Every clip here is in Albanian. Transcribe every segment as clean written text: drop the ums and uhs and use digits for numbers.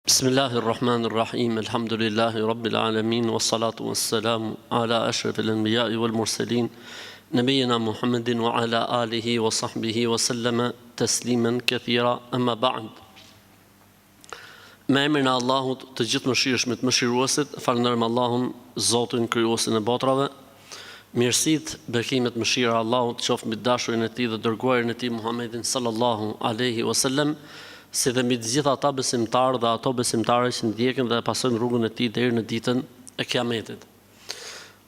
Bismillahirrahmanirrahim. Alhamdulillahi rabbil alamin wassalatu wassalamu ala ashrafil anbiya'i wal mursalin nabiyina Muhammadin wa ala alihi wa sahbihi wa sallama tasliman kathira, amma ba'd. Me emrin e Allahut të gjithë mëshirshmit mëshiruesit, falenderojmë Allahun, Zotin krijuesin e botrave. Mirësitë, bekimet, mëshira e Allahut qoftë mbi dashurin e tij dhe dërguarin e tij Muhammedin sallallahu alaihi wasallam, si dhe mbi të gjithë ata besimtarë dhe ato besimtare që ndjekin dhe pasojnë rrugën e tij deri në ditën e Kiametit.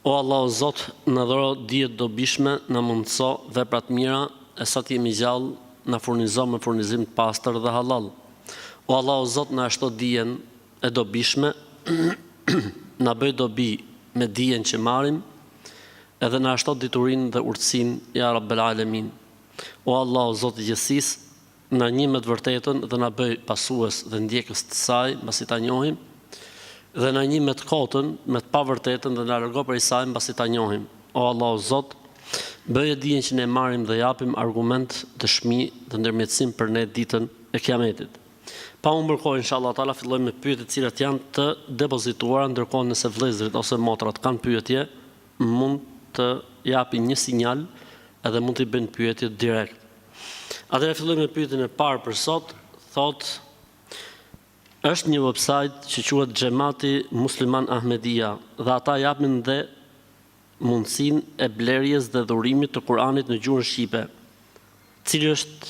O Allah, o Zot, na dhuro dije të dobishme, na mundso vepra të mira, e sa të jemi gjallë, na furnizo me furnizim të pastër dhe halal. O Allah, o Zot, na shto dijen e dobishme, na bëj dobi me dijen që marrim, edhe na shto diturinë dhe urtësinë, ja Rabbel Alamin. O Allah, o Zot i gjithësisë, na njeh me të vërtetën dhe na bëj pasues dhe ndjekës të saj, mbasi ta njohim, dhe na njeh me të kotën, me të pavërtetën dhe na largo prej saj mbasi ta njohim. O Allah, o Zot, bëje dijen që ne marrim dhe japim argument, dëshmi dhe ndërmjetësim për ne ditën e Kiametit. Pa humbur kohë, inshallah taala, fillojmë me pyetjet të cilat janë të depozituara, ndërkohë nëse vëllezërit ose motrat kanë pyetje, mund të japin një sinjal edhe mund të bëjnë pyetje direkt. Atëherë fillojmë me pyetjen e parë për sot. Thotë, është një website që quhet Xhamati Musliman Ahmedia dhe ata japin dhe mundësinë e blerjes dhe dhurimit të Kuranit në gjuhën shqipe. Cili është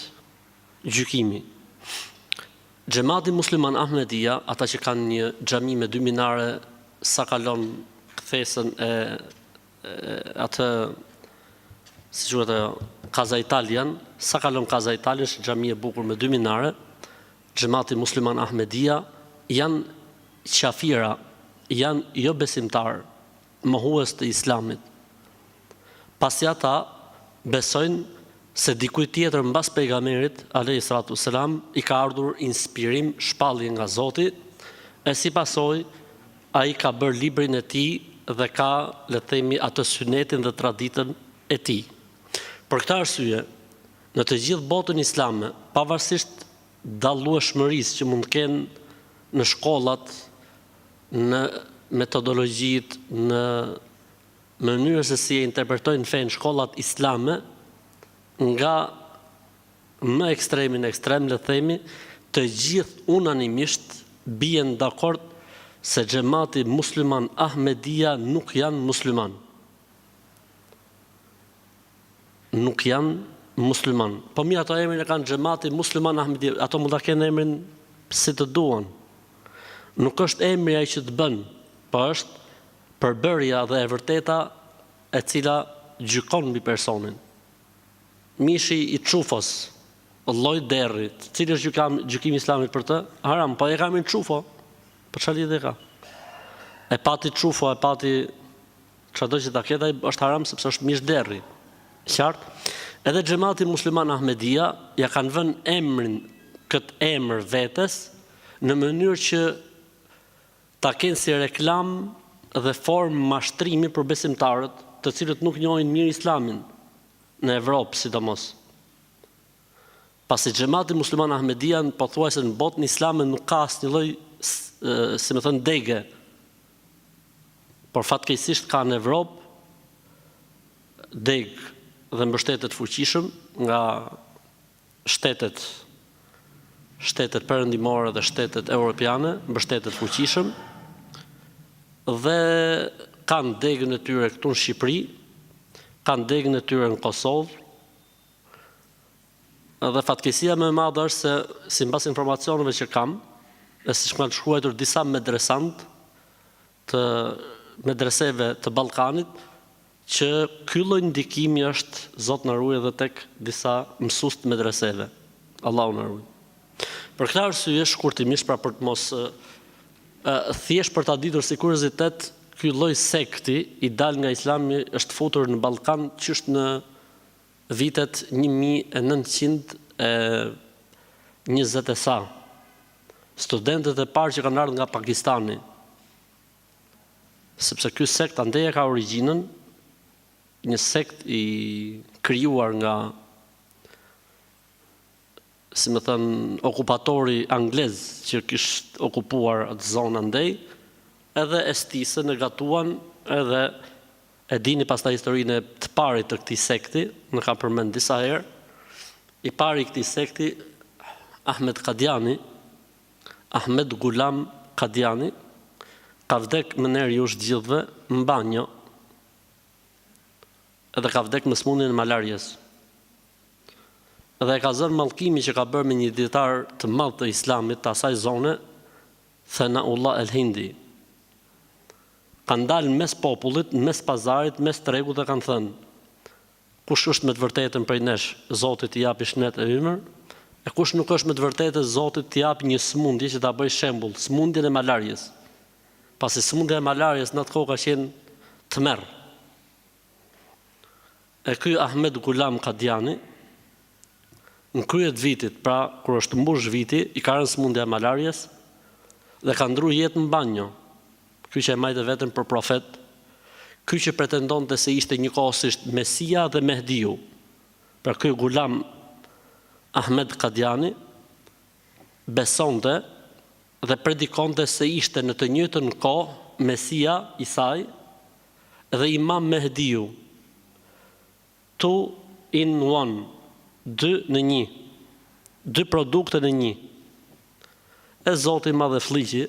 gjykimi? Xhamati Musliman Ahmedia, ata që kanë një xhami me 2 minare, sa kalon kthesën e atë, si quhet ajo, Kaza Italian, sa kalon Kaza Italian, është xhami e bukur me 2 minare. Xhamati Musliman Ahmedia janë qafira, janë jo besimtar, mohues të Islamit. Pasi ata besojnë se dikujt tjetër mbas pejgamberit alayhi salatu selam i ka ardhur inspirim, shpallje nga Zoti, e si pasojë ai ka bërë librin e tij dhe ka, le të themi, atë sunetin dhe traditën e tij. Për këtë arsye, në të gjithë botën islame, pavarësisht dallueshmërisë që mund të kenë në shkollat, në metodologjitë, në mënyrën se si e interpretojnë fenë shkollat islame, nga më ekstremin ekstrem, le të themi, të gjithë unanimisht bien dakord se Xhamati Musliman Ahmedia nuk janë musliman. Nuk janë musliman. Po mirë, ato emrin e kanë Xhamati Musliman Ahmedia, ato mund ta kenë emrin si të duan. Nuk është emri ai që të bën, po është përbërja dhe e vërteta e cila gjykon mbi personin. Mishi i çufos, lloj derrit, cili është gjykimi islamit për të? Haram, po e kam në çufo. Për çfarë lidhje ka? E pati çufo, e pati çdo që ta ketë, është haram sepse është mish derri. Qartë? Edhe Xhamati Musliman Ahmedia ja kanë vënë këtë emër vetes në mënyrë që ta kenë si reklam dhe formë mashtrimi për besimtarët, të cilët nuk njohin mirë Islamin në Evropë sidomos. Pasi Xhamati Musliman Ahmedia pothuajse në botën islame nuk ka asnjë lloj, si më thënë, dege. Por fatkeqësisht ka në Evropë degë dhe mbështetet fuqishëm nga shtetet perëndimore dhe shtetet europiane, mbështetet fuqishëm, dhe kanë degën e tyre këtu në Shqipëri, kanë degën e tyre në Kosovë, dhe fatkeqësia më e madhe është se, sipas informacioneve që kam, e siç kanë shkruar disa medresant të medreseve të Ballkanit, që ky lloj ndikimi është, Zot na ruaj, edhe tek disa mësues të medreseve. Allahu na ruaj. Për këtë arsye, shkurtimisht, pra për të mos thjesht për ta ditur si kuriozitet, ky lloj sekti i dal nga Islami është futur në Ballkan qysh në vitet 1920 e sa. Studentët e parë që kanë ardhur nga Pakistani, sepse ky sekt andej ka origjinën, një sekt i krijuar nga si më thënë, okupatori anglez që kishte okupuar atë zonë andej, edhe estisën e gatuan, edhe e dini pastaj historinë e të parit të këtij sekti, më kam përmend disa herë. I pari i këtij sekti, Ahmed Qadiani, Ahmed Gulam Qadiani, ka vdek më nerë jush gjithve në banjo, edhe ka vdek me smundjen e malarjes. Edhe e ka zënë mallkimi që ka bërë me një dietar të madh të Islamit të asaj zone, Thanaullah el-Hindi. Ka ndalë mes popullit, mes pazarit, mes tregut dhe kanë thënë: kush është me të vërtetën prej nesh, Zoti t'i japi shnet e ymër, e kush nuk është me të vërtetë, Zoti t'i japi një smundje që ta bëj shembull, smundjen e malarjes. Pasi smundja e malarjes në atë kohë ka qenë tmerr. E ky Ahmed Gulam Qadiani, në krye të vitit, pra kur është mbush viti, i ka rënë smundja e malarjes dhe ka ndruar jetën në banjo. Ky që e majte veten për profet, ky që pretendonte se ishte njëkohësisht Mesia dhe Mehdiu. Pra ky Gulam Ahmed Qadiani besonte dhe predikonte se ishte në të njëjtën kohë Mesia i saj dhe Imam Mehdiu. 2 in 1, 2 në 1, 2 produkte në 1. E Zoti i Madh Fliqi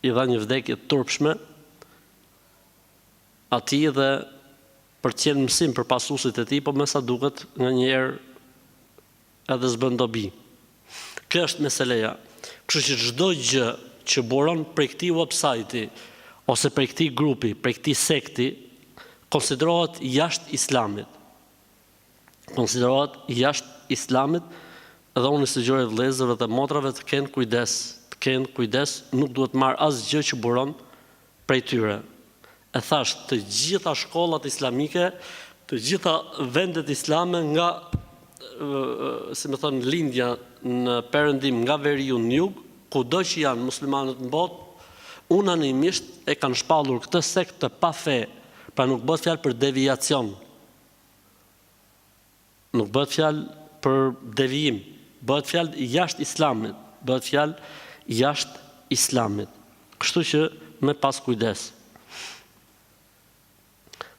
i dha një vdekje të turpshme atij dhe për të qenë mësim për pasuesit e tij, po me sa duket nganjëherë edhe s'bën dobi. Kjo është meseleja. Kështu që çdo gjë që buron prej këtij website-i ose prej këtij grupi, prej këtij sekti, konsiderohet jashtë Islamit. Konsiderohet jashtë Islamit, dhe unë sugjeroj vëllezërve dhe motrave të kenë kujdes, nuk duhet marr asgjë që buron prej tyre. E thash, të gjitha shkollat islamike, të gjitha vendet islame nga si më thonë lindja në perëndim nga veriu në jug, kudo që janë muslimanët në botë, unanimisht e kanë shpallur këtë sekt të pa fe, pra nuk bëhet fjalë për deviacion. Nuk bëhet fjalë për devijim, bëhet fjalë jashtë Islamit, bëhet fjalë jashtë Islamit. Kështu që me pas kujdes.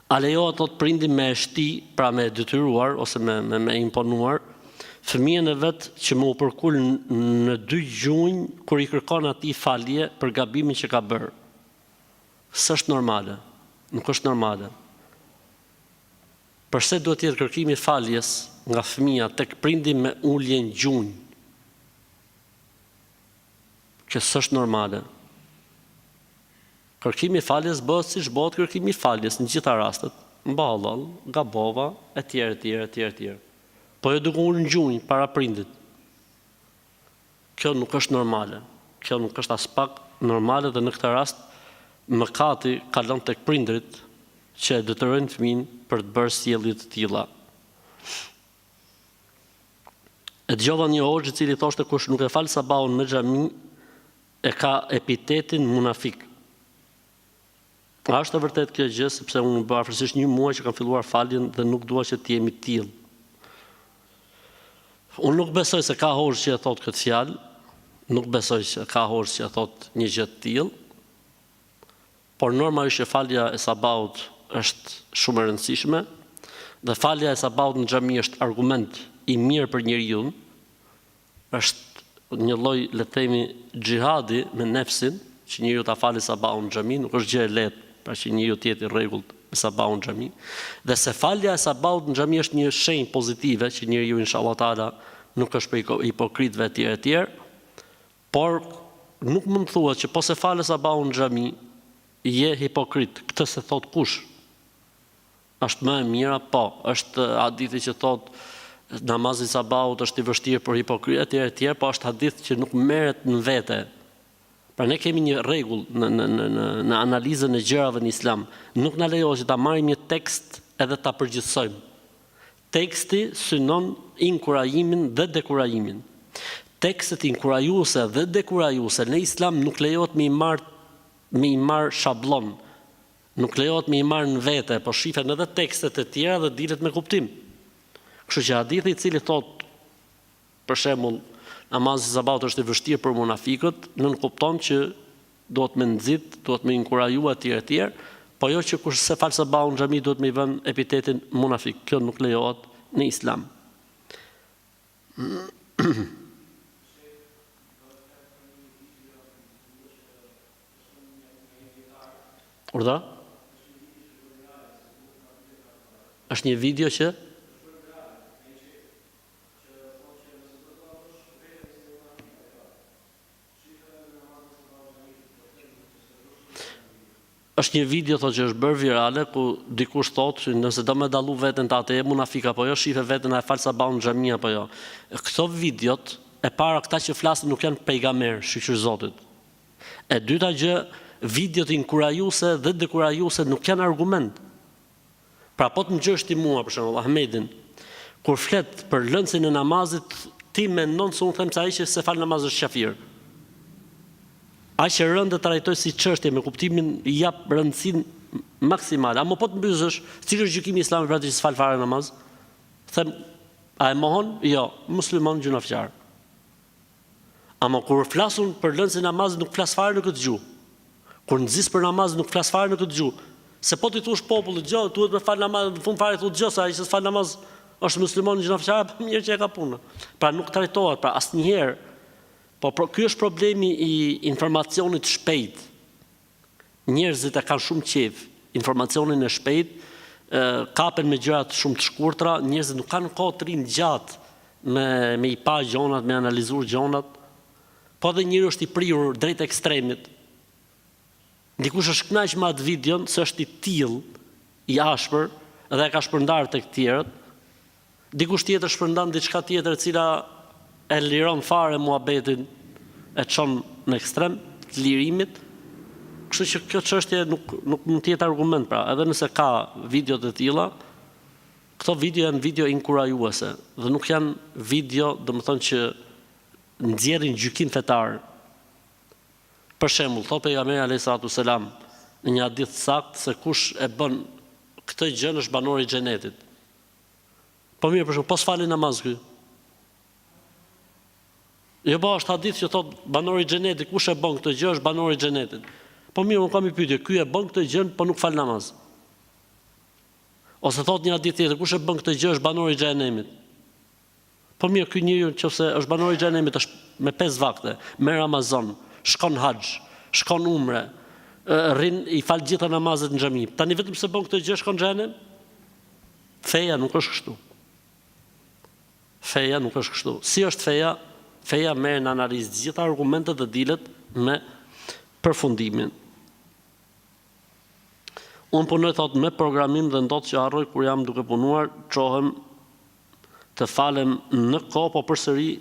A lejohet të prindi me shti, pra me detyruar ose me imponuar fëmijën e vet që më u përkul në 2 gjunjë kur i kërkon atij falje për gabimin që ka bërë. S'është normale. Nuk është normale. Përse duhet të jetë kërkimi faljes nga fëmia tek prindi me ulje në gjunjë? Që s'është normale. Kërkimi faljes bëhet siç bëhet kërkimi faljes në gjitha rastet. Mballall, gabova, etj. Po jo duke ulur në gjunjë para prindit. Kjo nuk është normale. Kjo nuk është as pak normale dhe në këtë rast mëkati ka lënë tek prindrit që e detyrojnë fëmin për të bërë sjellje të tilla. E dëgjova një hoxh i cili thoshte kush nuk e fal sabahun në xhami e ka epitetin munafik. A është e vërtet kjo gjë, sepse unë bë afërsisht 1 muaj që kam filluar faljen dhe nuk dua që të jemi të tillë. Unë nuk besoj se ka hoxh që e thot këtë fjalë, nuk besoj se ka hoxh që e thot një gjë të tillë, por norma është që falja e sabahut është shumë e rëndësishme, dhe falja e sabahut në xhami është argument i mirë për njeriu, është një lloj, le të themi, xhihadi me nefsin, që njeriu ta falë sabahun në xhami, nuk është gjë e lehtë, pra që njeriu të jetë i rregullt me sabahun në xhami, dhe se falja e sabahut në xhami është një shenjë pozitive që njeriu inshallah taala nuk është për hipokritëve etj, por nuk mund të thuhet që po se falë sabahun në xhami je hipokrit. Këtë se thot kush? Është më e mira, po, është hadithi që thot namazi sabahut është i vështirë për hipokrit etj, po është hadith që nuk merret në vete. Pra ne kemi një rregull në analizën e gjërave në Islam. Nuk na lejohet që ta marrim një tekst edhe ta përgjithsojmë. Teksti synon inkurajimin dhe dekurajimin. Tekstet inkurajuese dhe dekurajuese në Islam nuk lejohet me i marr shablon. Nuk lejohet me i marr në vete, po shifen edhe tekstet e tjera dhe dilet me kuptim. Kështu që hadithi i cili thot Për shembull, namazi i sabaut është i vështirë për munafikët, nën kupton që duhet me nxit, duhet me inkuraju etj. Po jo që kush se fal sabahun në xhami duhet me i vënë epitetin munafik. Kjo nuk lejohet në Islam. Urdhra? Është një video që është një video thotë që është bërë virale ku dikush thotë që nëse do me dallu veten të atë e munafik apo jo, shife veten a e fal sabahun në xhami apo jo. Këto videot e para këta që flasin nuk janë pejgamber, shqyr Zotit. E dyta gjë, videot inkurajuese dhe dekurajuese nuk janë argument. Pra po të më gjësh ti mua, për shembull, Ahmedin, kur flet për lëndsin e namazit, ti mendon se unë them se ai që se fal namaz është qafir. Ai që rëndë të trajtoj si çështje me kuptimin i jap rëndësinë maksimale. Ama po të mbyzësh, cili është gjykimi i Islamit për atë që s'fal fare namaz? Them, a e mohon? Jo, musliman gjunafçar. Ama kur flasun për lëndsin e namazit nuk flas fare në këtë gjuhë. Kur nxis për namaz nuk flas fare në këtë gjuhë. Se po ti thush popullit gjë, duhet me fal namaz, në fund fare thotë gjë, sa ai që s'fal namaz është musliman gjunafçar, mirë që e ka punë. Pra nuk trajtohet, pra asnjëherë. Po ky është problemi i informacionit shpejt. Njerëzit e kanë shumë qejf informacionin e shpejt, kapen me gjërat shumë të shkurtra, njerëzit nuk kanë kohë të rinë gjatë me i pa gjonat, me analizuar gjonat. Po edhe njëri është i prirur drejt ekstremit. Dikush është kënaq me atë videon se është i tillë, i ashpër dhe e ka shpërndar tek tjerët. Dikush tjetër shpërndan diçka tjetër e cila e liron fare muhabetin, e çon në ekstrem të lirimit. Kështu që kjo çështje nuk mund të jetë argument, pra, edhe nëse ka video të tilla, këto video janë video inkurajuese dhe nuk janë video, domethënë që nxjerrin gjykim fetar. Për shembull, thotë pejgamberi alayhis salatu selam në një hadith sakt se kush e bën këtë gjë është banor i xhenetit. Po mirë, për shembull, po s'fali namaz ky. Jo, po është hadith që thot banori i xhenetit, kush e bën këtë gjë është banori i xhenetit. Po mirë, unë kam një pyetje, ky e bën këtë gjë, po nuk fal namaz. Ose thot një hadith tjetër, kush e bën këtë gjë është banori i xhenemit. Po mirë, ky njeriu nëse është banori i xhenemit është me 5 vakte, me Ramazan, shkon haxh, shkon umre, rrin i fal gjitha namazet në xhami. Tani vetëm se bën këtë gjë shkon në xhenem? Feja nuk është kështu. Feja nuk është kështu. Si është feja? Feja merr në analizë gjitha argumentet dhe dilet me përfundimin. Unë punoj thot me programim dhe ndot që harroj kur jam duke punuar, çohem të falem në kohë, po përsëri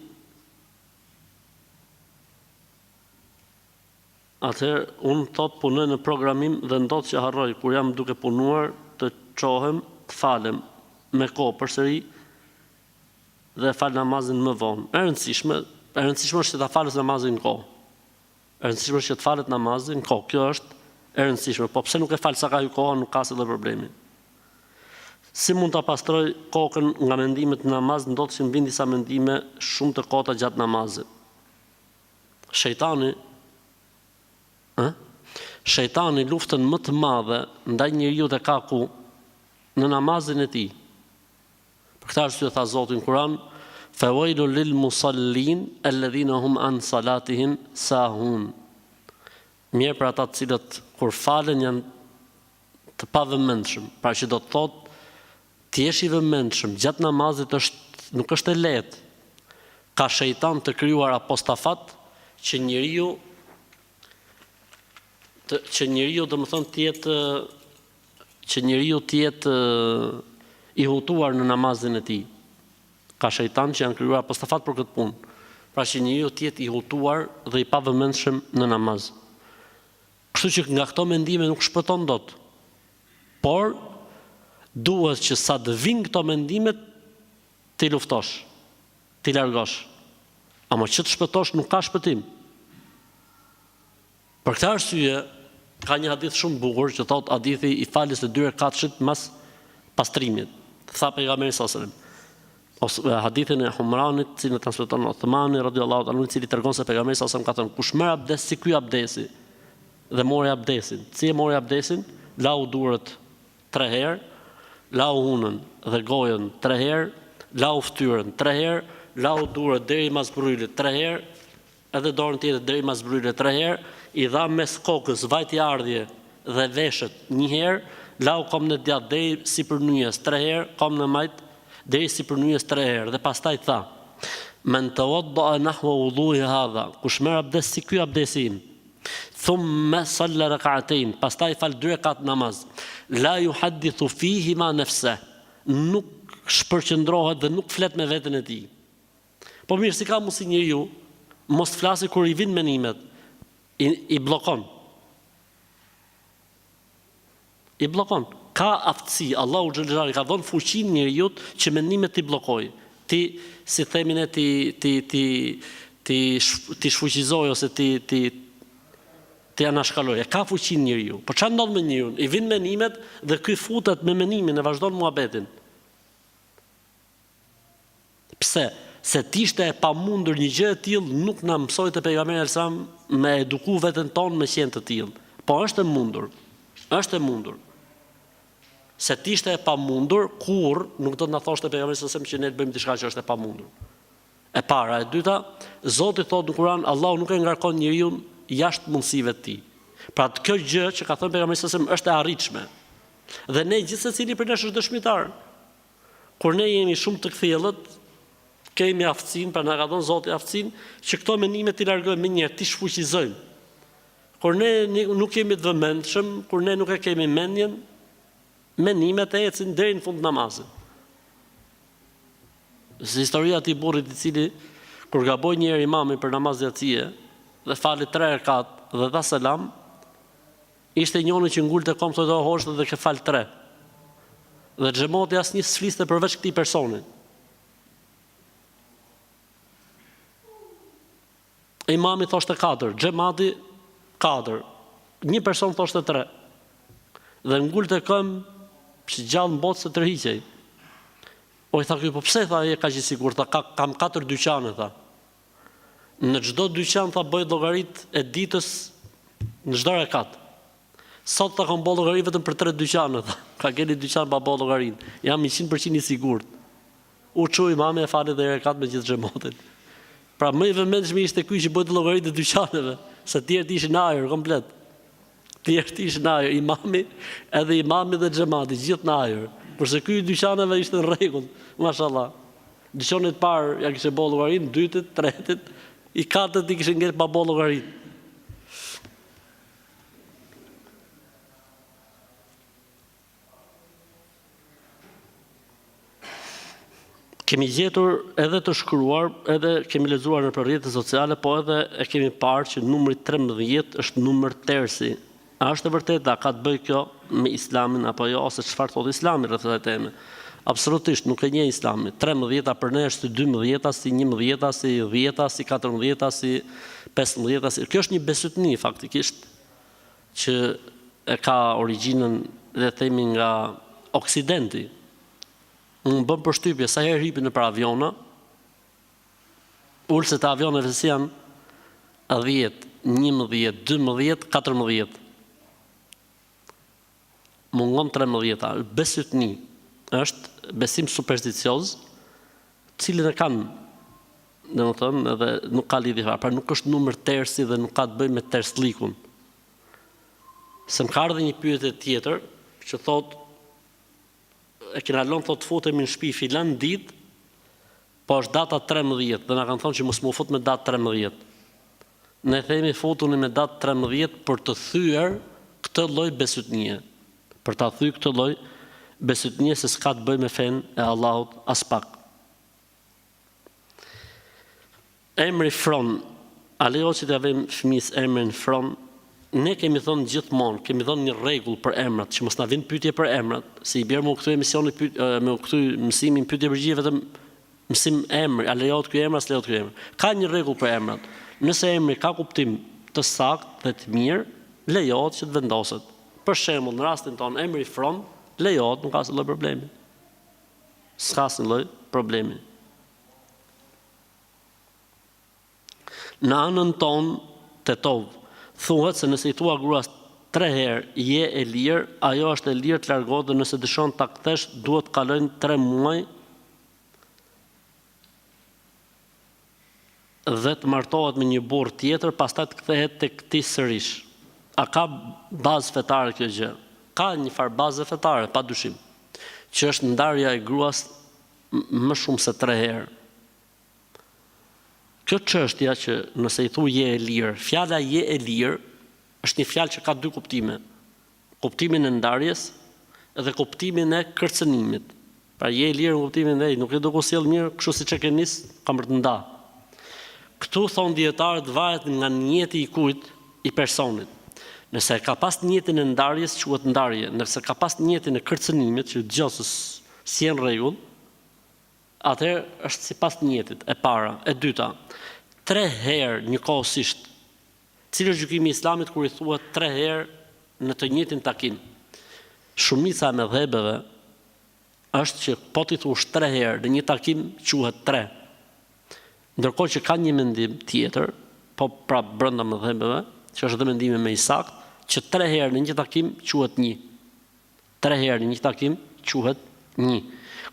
atëherë unë thot punoj në programim dhe ndot që harroj kur jam duke punuar të çohem të falem me kohë përsëri dhe fal namazin më vonë. E rëndësishme është që ta falësh namazin në kohë. E rëndësishme është që të falet namazin në kohë. Kjo është e rëndësishme. Po pse nuk e fal sa ka hyrë koha, nuk ka asnjë problemi. Si mund ta pastroj kokën nga mendimet në namaz, ndodh që mbin disa mendime shumë të kota gjatë namazit. Shejtani luftën më të madhe ndaj njeriu të ka ku në namazin e tij. Për këtë arsye tha Zoti në Kur'an, "Fawailul lil musallin alladhina hum an salatihim sahun." Mirë për ata të cilët kur falen janë të pavëmendshëm. Pra që do të thotë të jesh i vëmendshëm gjatë namazit nuk është e lehtë. Ka shejtan të krijuar apostafat që njeriu domethënë të jetë i hutuar në namazin e tij. Ka shejtan që janë krijuar apostafat për këtë punë. Pra që njeriu të jetë i hutuar dhe i pavëmendshëm në namaz. Kështu që nga këto mendime nuk shpëton dot. Por duhet që sa të vinë këto mendimet ti luftosh, ti largosh. Ama që të shpëtosh nuk ka shpëtim. Për këtë arsye ka një hadith shumë bukur që thot hadithi i faljes së 2 rekatshit mas pastrimit. Tha pejgamberi sallallahu alajhi wasallam, hadithin e Humranit, cilin e transmeton Uthmani radhiyallahu anhu, i cili tregon se pejgamberi sa ka thënë, kush merr abdes si ky abdesi dhe mori abdesin. Si e mori abdesin? Lau durët 3 herë, lau hunën dhe gojën 3 herë, lau fytyrën 3 herë, lau durët deri mas brylit 3 herë, edhe dorën tjetër deri mas brylit 3 herë, i dha mes kokës vajti ardhje dhe veshët 1 herë, lau kom në djatë deri sipër nyjes 3 herë, kom në majt deri sipër nyjes 3 herë, dhe pastaj tha: Men tawadda nahwa wudu'i hadha, kush merr abdes si ky abdesi im, thumma salla rak'atayn, pastaj fal 2 rekat namaz, la yuhaddithu fihi ma nafsa, nuk shpërqendrohet dhe nuk flet me veten e tij. Po mirë, si ka mundsi njeriu mos flasë kur i vin menimet, i bllokon. I bllokon. Ka aftësi, Allahu xhallahu ka dhënë fuqinë njeriu që mendimet i bllokojë. Ti, si themin e ti shfuqizoj ose ti anashkaloj. Ka fuqinë njeriu. Po çfarë ndodh me njeriu? I vin menimet dhe ky futet me menimin e vazhdon muhabetin. Pse? Se t'ishte e pamundur një gjë e tillë nuk na mësoi te pejgamberi alsam me eduku veten tonë me qenë të tillë. Po është e mundur. Është e mundur. Se t'ishte e pamundur, kur nuk do të na thoshte pejgamberi alsam që ne të bëjmë diçka që është e pamundur. E para, e dyta, Zoti thotë në Kur'an, Allahu nuk e ngarkon njeriu jashtë mundësive të tij. Pra kjo gjë që ka thënë pejgamberi alsam është e arritshme. Dhe ne gjithsecili për ne është dëshmitar. Kur ne jemi shumë të kthjellët, kemi aftësinë, pra na ka dhënë Zoti aftësinë që këto mendime t'i largojmë më njëherë, t'i shfuqizojmë. Kur ne nuk kemi të vëmendshëm, kur ne nuk e kemi mendjen, mendimet e ecin deri në fund namazit. Si historia e atij burrit i cili kur gaboi një herë imami për namaz yacie dhe fali 3 rekat dhe dha selam, ishte njëri që ngulte kom thotë hoshtë dhe ke fal 3. Dhe xhamati asnjë s'fliste përveç këtij personi. Imami thoshte 4, xhamati 4. Një person thoshte 3. Dhe ngulte këm që gjallë në botë se tërhiqej. O i tha ky, po pse tha e ka që sigur, tha kam 4 dyqane, tha. Në çdo dyqan tha bëj llogarit e ditës në çdo rekat. Sot tha kam bëj llogari vetëm për 3 dyqane, tha. Ka keni dyqan pa bëj llogarin. Jam 100% i sigurt. U çu imami e fali dhe rekat me gjithë xhamatin. Pra më i vëmendshëm ishte ky që bëjtë llogaritë e dyqaneve, se tjerët ishin në ajër komplet. Tjerët ishin në ajër, imami dhe xhamati, gjithë në ajër. Përse ky i dyqaneve ishte në rregull, mashallah. Dyqanit parë ja kishte bëu llogarinë, dytit, tretit, i katërt i kishin ngel pa bëu llogarinë. Kemi gjetur edhe të shkruar, edhe kemi lexuar në rrjetet sociale, po edhe e kemi parë që numri 13 është numër tersi. A është e vërtetë, a ka të bëjë kjo me Islamin apo jo, ose çfarë thotë Islami rreth kësaj teme? Absolutisht nuk e njeh Islami. 13 për ne është si 12, si 11, si 10, si 14, si 15. Kjo është një besytni faktikisht që e ka origjinën dhe themi nga Oksidenti. Unë bëm përshtypje sa herë hipin nëpër aviona, ulset e avioneve si janë 10, 11, 12, 14. Mungon 13. Besytni është besim supersticioz, cilin e kanë, domethënë, edhe nuk ka lidhje fare, pra nuk është numër tersi dhe nuk ka të bëjë me terslikun. Se më ka ardhur një pyetje tjetër që thotë e kena lënë thotë futemi në shtëpi filan ditë, po është data 13 dhe na kanë thonë që mos më fut me datë 13. Ne themi futuni me datë 13 për të thyer këtë lloj besytnie. Për ta thyer këtë lloj besytnie se s'ka të bëjë me fen e Allahut as pak. Emri Fron, a lejo që të avem fëmis emrin Fron? Ne kemi thënë gjithmonë, kemi thënë një rregull për emrat, që mos na vinë pyetje për emrat, si i bjerë me u kthy emisioni me u kthy mësimin pyetje përgjigje vetëm mësim emri, a lejohet ky emër, as lejohet ky emër. Ka një rregull për emrat. Nëse emri ka kuptim të saktë dhe të mirë, lejohet që të vendoset. Për shembull, në rastin tonë emri Fron lejohet, nuk ka asnjë lloj problemi. S'ka asnjë lloj problemi. Në anën tonë të tovë, thuhet se nëse i thua gruas 3 herë je e lirë, ajo është e lirë të largohet dhe nëse dëshon ta kthesh, duhet kalojnë 3 muaj dhe të martohet me një burr tjetër, pastaj të kthehet tek ti sërish. A ka bazë fetare kjo gjë? Ka një farë bazë fetare, padyshim, që është ndarja e gruas më shumë se 3 herë. Kjo çështja që nëse i thu je e lirë, fjala je e lirë është një fjalë që ka 2 kuptime. Kuptimin e ndarjes dhe kuptimin e kërcënimit. Pra je e lirë në kuptimin e nuk e do ku sjell mirë, kështu siç e ke nis, kam për të nda. Këtu thon dietarët varet nga njeti i kujt, i personit. Nëse ka pas njetin e ndarjes, quhet ndarje. Nëse ka pas njetin e kërcënimit, që gjosës si në rregull, atëherë është sipas njetit, e para, e dyta. 3 herë njëkohësisht. Cili është gjykimi i Islamit kur i thuhet 3 herë në të njëjtin takim? Shumica e mëdhëbeve është që po ti thuash 3 herë në një takim quhet 3. Ndërkohë që ka një mendim tjetër, po pra brenda mëdhëbeve, që është dhe mendimi më i saktë, që 3 herë në një takim quhet 1. 3 herë në një takim quhet 1.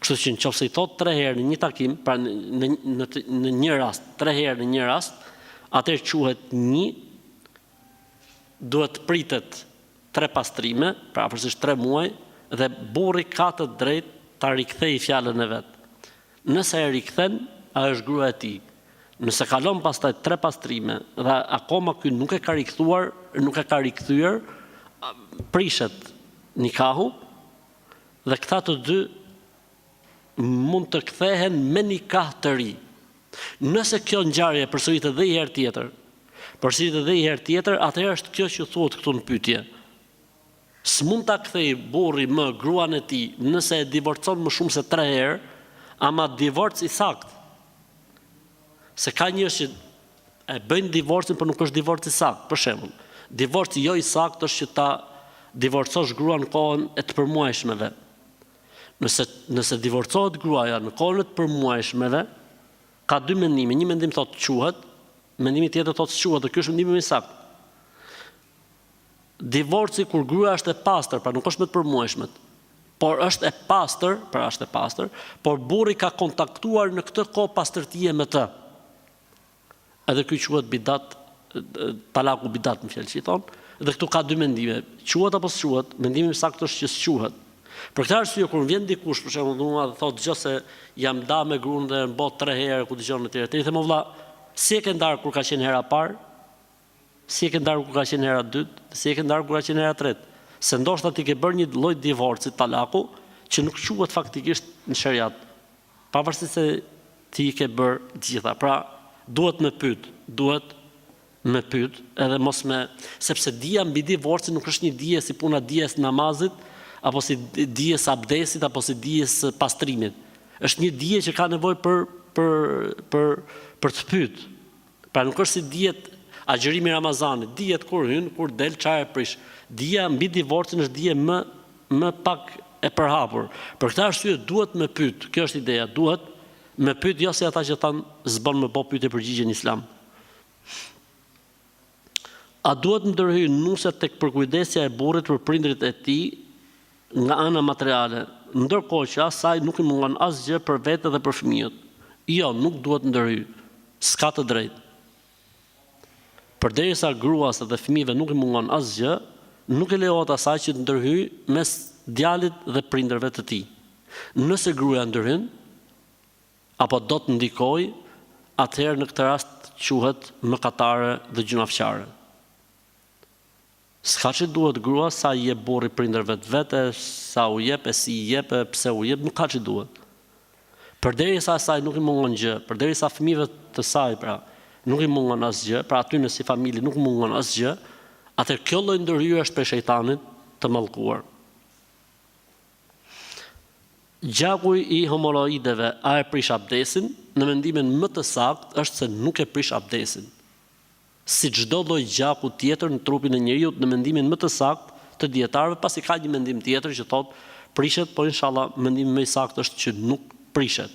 Kështu që nëse i thot 3 herë në një takim, pra në një rast, 3 herë në një rast, atëherë quhet 1, duhet pritet 3 pastrime, pra afërsisht 3 muaj, dhe burri ka të drejtë ta rikthejë fjalën e vet. Nëse e rikthen, ajo është gruaja e tij. Nëse kalon pastaj 3 pastrime dhe akoma ky nuk e ka rikthuar, nuk e ka rikthyer, prishet nikahu dhe këta të dy mund të kthehen me nikah të ri. Nëse kjo ngjarje përsëritet edhe një herë tjetër, atëherë është kjo që thuhet këtu në pyetje. S'mund ta kthej burri më gruan e tij nëse e divorcon më shumë se 3 herë, ama divorc i saktë. Se ka njerëz që e bëjnë divorcin, por nuk është divorc i saktë. Për shembull, divorci jo i saktë është që ta divorcosh gruan në kohën e të përmuajshmeve. Nëse divorcohet gruaja në kohën e të përmuajshmeve, ka 2 mendime. Një mendim thotë quhet, mendimi tjetër thotë s'quhet, dhe ky është mendimi më i saktë. Divorci kur gruaja është e pastër, pra nuk është me të përmuajshmet, por është e pastër, por burri ka kontaktuar në këtë kohë pastërtie me të. Edhe ky quhet bidat, talaku bidat më fjalë që i thonë, dhe këtu ka 2 mendime. Quhet apo s'quhet? Mendimi i saktë është që s'quhet. Për këtë arsye kur vjen dikush, për shembull, mua dhe thotë gjë se jam nda me gruan dhe në botë 3 herë ku dëgjon në tjerë. Ti them vëlla, si e ke ndarë kur ka qenë hera parë? Si e ke ndarë kur ka qenë hera dytë? Si e ke ndarë kur ka qenë hera tretë? Se ndoshta ti ke bërë një lloj divorci, talaku, që nuk quhet faktikisht në shariat. Pavarësisht se ti i ke bërë gjitha. Pra, duhet me pyet, edhe mos me, sepse dija mbi divorcin nuk është një dije si puna dijes namazit, apo si dijes abdesit, apo si dijes pastrimit. Është një dije që ka nevojë për të pyet. Pra nuk është si dijet agjërimi Ramazanit, dijet kur hyn, kur del, çfarë prish. Dija mbi divorcin është dije më pak e përhapur. Për këtë arsye duhet me pyet. Kjo është ideja, duhet me pyet, jo si ata që thanë s'bën më bë pyetje përgjigje në Islam. A duhet ndërhyjë nuset tek përkujdesja e burrit për prindërit e tij nga ana materiale, ndërkohë që asaj nuk i mungon asgjë për vete dhe për fëmijët? Jo, nuk duhet ndërhyjë. S'ka të drejtë. Përderisa gruas dhe fëmijëve nuk i mungon asgjë, nuk e lejohet asaj që të ndërhyjë mes djalit dhe prindërve të tij. Nëse gruaja ndërhyn apo do të ndikojë, atëherë në këtë rast quhet mëkatare dhe gjunafçare. S'ka që duhet grua sa i jep burri prindërve të vete, sa u jep, e si i jep, pse u jep, nuk ka që duhet. Përderisa asaj nuk i mungon gjë, përderisa fëmijëve të saj, pra, nuk i mungon asgjë, pra aty në si familje nuk mungon asgjë, atëherë kjo lloj ndërhyrje është për shejtanit të mallkuar. Gjaku i hemoroideve, a e prish abdesin? Në mendimin më të saktë është se nuk e prish abdesin. Si çdo lloj gjaku tjetër në trupin e njeriu, në mendimin më të saktë të dietarëve, pasi ka një mendim tjetër që thotë prishet, por inshallah mendimi më i saktë është që nuk prishet.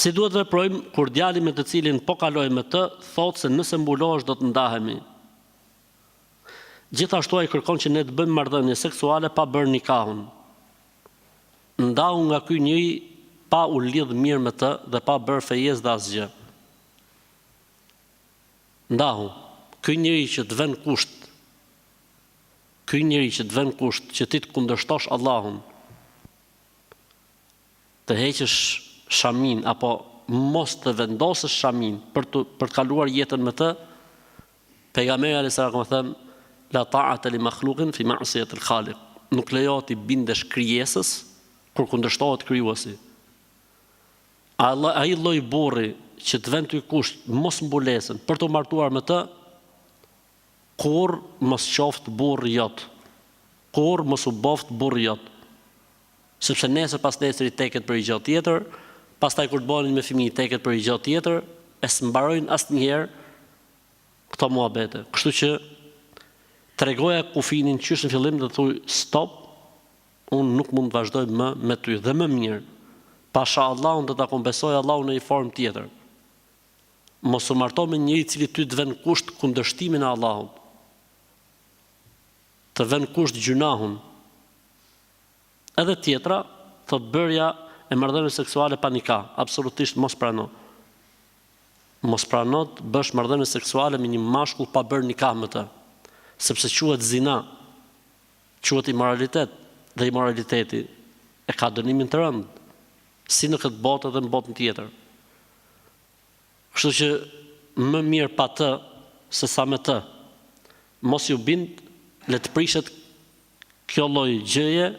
Si duhet veprojmë kur djali me të cilin po kaloj me të, thotë se nëse mbulohesh do të ndahemi. Gjithashtu ai kërkon që ne të bëjmë marrëdhënie seksuale pa bërë nikahun. Ndahu nga ky njeri pa u lidh mirë me të dhe pa bërë fejes dhe asgjë. Ndahu, ky njeri që të vën kusht, që ti të kundërshtosh Allahun, të heqësh shamin apo mos të vendosësh shamin për të kaluar jetën me të, pejgamberi alayhis salam ka thënë la ta'ata li makhluqin fi ma'siyati al-khaliq. Nuk lejohet i bindesh krijesës kur kundërshtohet krijuesi. Ai lloj burri që të vend ty kusht mos mbulesën për të martuar me të, kur mos qoftë burri jot. Kur mos u boft burri jot. Sepse nesër pas nesër i teket për i gjë tjetër, pastaj kur të bëhen me fëmijë i teket për i gjë tjetër, e s'mbarojnë asnjëherë këto muhabete. Kështu që tregoja kufinin qysh në fillim dhe thuj stop, unë nuk mund të vazhdoj më me ty dhe më mirë. Pasha Allahun do ta kompensoj Allahun në një formë tjetër. Mos u marto me njëri i cili ty të vën kusht kundërshtimin e Allahut. Të vën kusht gjunahun. Edhe tjetra, thot bërja e marrëdhënies seksuale pa nikah, absolutisht mos prano. Mos prano të bësh marrëdhënie seksuale me një mashkull pa bërë nikah me të, sepse quhet zina, quhet imoralitet, dhe imoraliteti e ka dënimin të rëndë, si në këtë botë dhe në botën tjetër. Kështu që më mirë pa të se sa me të. Mos ju bind, le të prishet kjo lloj gjëje,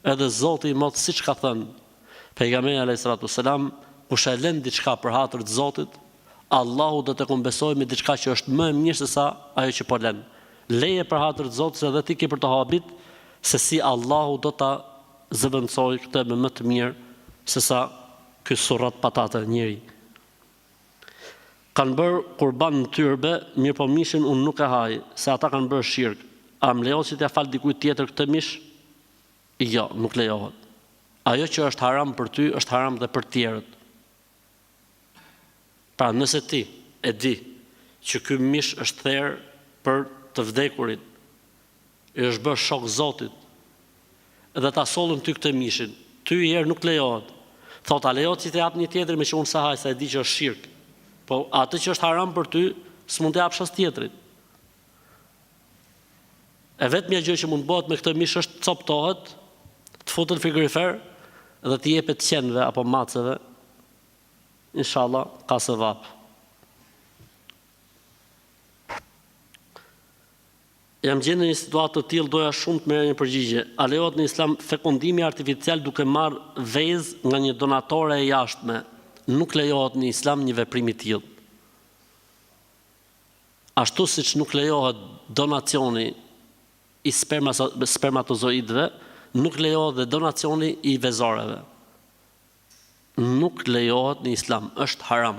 edhe Zoti i Madh siç ka thënë pejgamberi alayhis salam, kush e lën diçka për hatër të Zotit, Allahu do të kompensojë me diçka që është më e mirë se sa ajo që po lën. Leje për hatër të Zotit edhe ti ke për të habit, se si Allahu do ta zëvendësoj këtë me më të mirë se sa ky surrat patate njëri. Kanë bërë kurban në tyrbe, mirë po mishin unë nuk e haj, se ata kanë bërë shirk. A më lejohet që t'ja fal dikujt tjetër këtë mish? Jo, nuk lejohet. Ajo që është haram për ty, është haram dhe për tjerët. Pra nëse ti e di që ky mish është therr për të vdekurit, i është bërë shok Zotit, edhe ta sollën ty këtë mishin, ty i herë nuk lejohet. Thot, a lejohet që të jap një tjetër me që unë sa haj, sa e di që është shirk. Po atë që është haram për ty, s'mund të japsh as tjetrit. E vetmja gjë që mund bëhet me këtë mish është të coptohet, të futet në frigorifer dhe të jepet qenve apo maceve. Inshallah ka sevap. Jam gjendur në një situatë të tillë, doja shumë të merrja një përgjigje. A lejohet në Islam fekundimi artificial duke marrë vezë nga një donatore e jashtme? Nuk lejohet në Islam një veprim i tillë. Ashtu siç nuk lejohet donacioni i spermatozoidëve, nuk lejohet dhe donacioni i vezoreve. Nuk lejohet në Islam, është haram.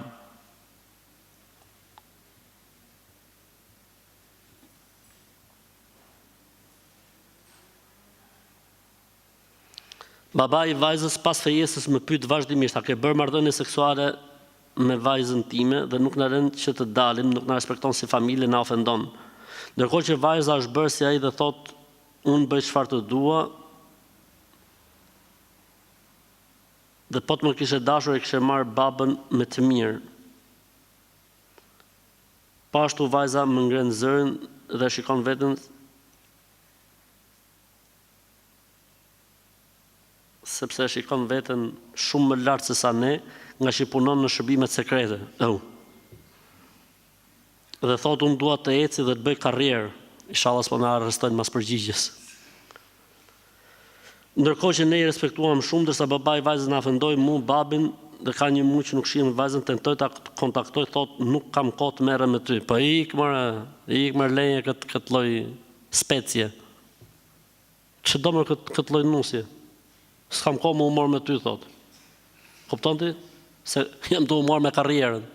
Baba i vajzës pas fejesës më pyet vazhdimisht, a ke bërë marrëdhënie seksuale me vajzën time dhe nuk na lën që të dalim, nuk na respekton si familje, na ofendon. Ndërkohë që vajza është bërë si ai dhe thot, unë bëj çfarë të dua, dhe po të më kishe dashur e kishe marrë babën me të mirë. Pa ashtu vajza më ngren zërin dhe shikon veten sepse shikon veten shumë më lart se sa ne, nga që punon në shërbimet sekrete. Dhe thot, unë dua të eci dhe të bëj karrierë. Inshallah s'po na arrestojnë mas përgjigjes. Ndërkohë që ne i respektuam shumë, dërsa baba i vajzës na ofendoi mu, babin, dhe ka një muaj që nuk shihem vajzën, tentoj ta kontaktoj, thot, nuk kam kohë të merrem me ty. Po ik më leje këtë lloj specie. Ç'do më këtë lloj nusje? S'kam kohë më umor me ty, thot. Kupton ti? Se jam të umor me karrierën.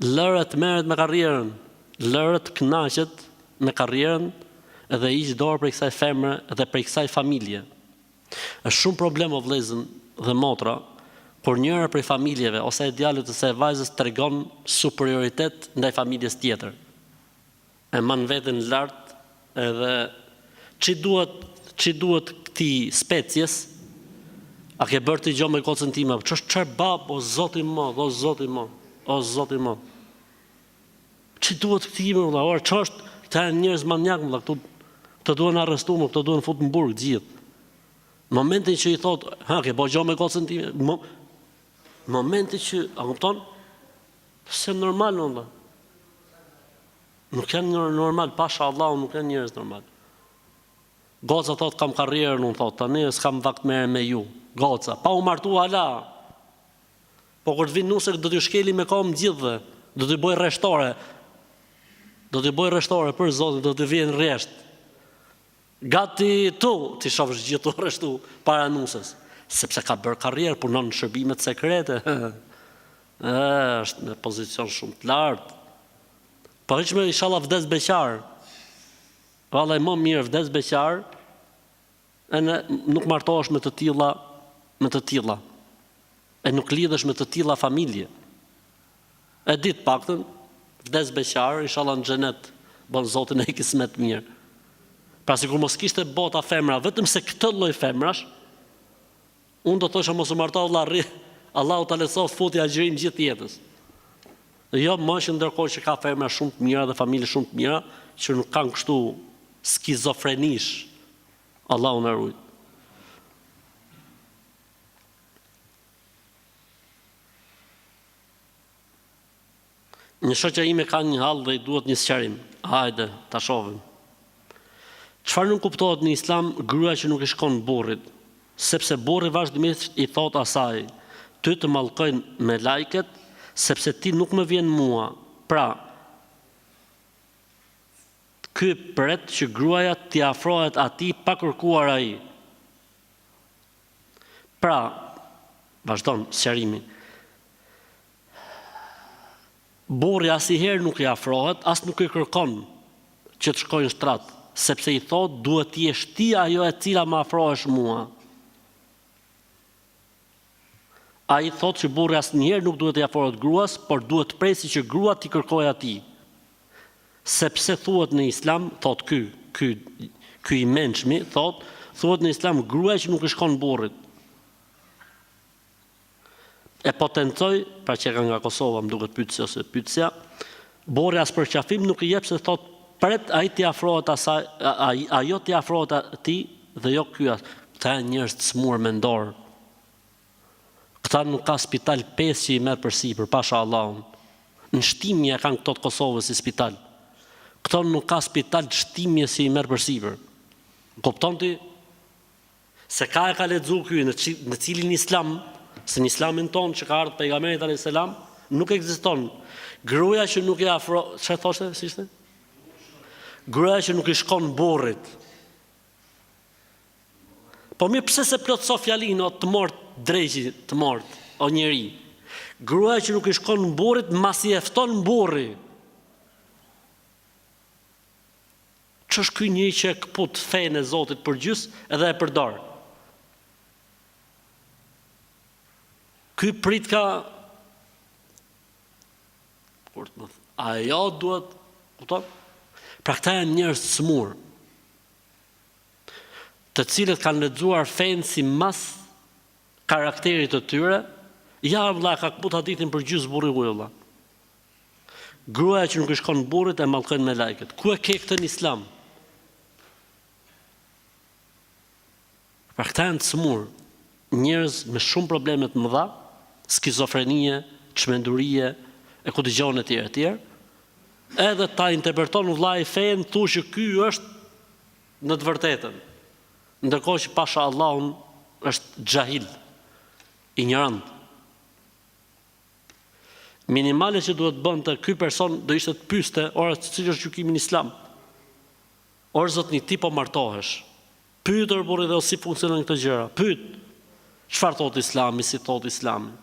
Lërët merret me karrierën. Lërët kënaqet me karrierën edhe hiq dorë prej kësaj femre dhe prej kësaj familje. Është shumë problem o vëllezën dhe motra kur njëra prej familjeve, ose e djalit ose e vajzës tregon superioritet ndaj familjes tjetër, e man veten lart, edhe çi duhet këtij species, a ke bërë ti gjë me kocën time? Ç'është bab, o zoti më, o zoti më, o zoti më. Çi duhet këtij më vëlla, or ç'është, këta janë njerëz manjak vëlla, këtu duhen arrestu më, këtu duhen fut në burg gjithë. Në momentin që i thot, ke bëj gjë me kocën time, momentin që, a kupton? Se normal vëlla. Nuk janë normal, pasha Allahu nuk janë njerëz normal. Goca thot kam karrierën, unë thot, tani s'kam vakt merre me ju. Goca, pa u martu hala. Po kur të vinë nusër, do t'ju shkeli me kom gjithë, do t'ju bëj rreshtore. Do t'ju bëj rreshtore për Zotin, do t'ju vjen rresht. Gati tu, ti shofsh gjithë tu rreshtu para nusës. Sepse ka bërë karrierë, punon në shërbimet sekrete. Është në pozicion shumë të lartë. Po hiqme inshallah vdes beqar. Vallai më mirë vdes beqar, e nuk martohesh me të tilla, e nuk lidhesh me të tilla familje. E ditë paktën, vdes beqar, inshallah në xhenet, bon Zotin e kismet mirë. Pra sikur mos kishte bota femra, vetëm se këtë lloj femrash, unë do thosha mos u marto vëlla, Allahu ta lehtësoft futi agjërim gjithë jetës. Jo më që ndërkohë që ka femra shumë të mira dhe familje shumë të mira, që nuk kanë kështu skizofrenish. Allahu na ruaj. Një shoqja ime ka një hall dhe i duhet një sqarim. Hajde, ta shohim. Çfarë nuk kuptohet në Islam gruaja që nuk i shkon burrit, sepse burri vazhdimisht i thot asaj, ty të mallkojnë me lajket, sepse ti nuk më vjen mua. Pra, ky pret që gruaja t'i afrohet atij pa kërkuar ai. Pra, vazhdon sqarimi. Burri asnjëherë nuk i afrohet, as nuk i kërkon që të shkojnë në shtrat, sepse i thot duhet të jesh ti ajo e cila më afrohesh mua. Ai thot që burri asnjëherë nuk duhet t'i afrohet gruas, por duhet të presi që grua t'i kërkojë atij. Sepse thuhet në Islam, thot ky i mençmi, thuhet në Islam gruaja që nuk i shkon burrit. E potencoj, pra që ka nga Kosova, më duket pyetja ose pyetja, burri as për qafim nuk i jep se thot pret ai t'i afrohet asaj, ajo t'i afrohet atij dhe jo ky. Këta janë njerëz të smur mendor. Këta nuk ka spital 5 që i merr përsipër, pasha Allahun. Në shtimje kanë këto të Kosovës si spital. Këto nuk ka spital të shtimje si i merr përsipër. Kupton ti? Se ka e ka lexuar ky në cilin Islam, se në Islamin ton që ka ardhur pejgamberi alayhis salam, nuk ekziston gruaja që nuk i afro, çfarë thoshte, si ishte? Gruaja që nuk i shkon burrit. Po mirë, pse se plotso fjalin o të mort drejqi, të mort, o njeri. Gruaja që nuk i shkon burrit, masi e fton burri. Ç'është ky njeri që e kput fenë e Zotit për gjys edhe e përdor? Ky prit ka ajo duhet, kupton? Pra këta janë njerëz të smur, të cilët kanë lexuar fenë si mas karakterit të tyre, ja vëlla ka kput hadithin për gjys burri vëlla. Gruaja që nuk i shkon burrit e mallkojnë me lajket. Ku e ke këtë në Islam? Pra këta janë të smur, njerëz me shumë probleme të mëdha, skizofrenie, çmendurie, e ku dëgjon e tjerë. Edhe ta interpreton vllai fen, thu që ky është në të vërtetën. Ndërkohë që pasha Allahun është xhahil, ignorant. Minimale që duhet bënte ky person do ishte të pyeste, ora cili është gjykimi në Islam. Or zotni ti po martohesh. Pyetër burri dhe si funksionojnë këto gjëra. Pyet. Çfarë thot Islami, si thot Islami?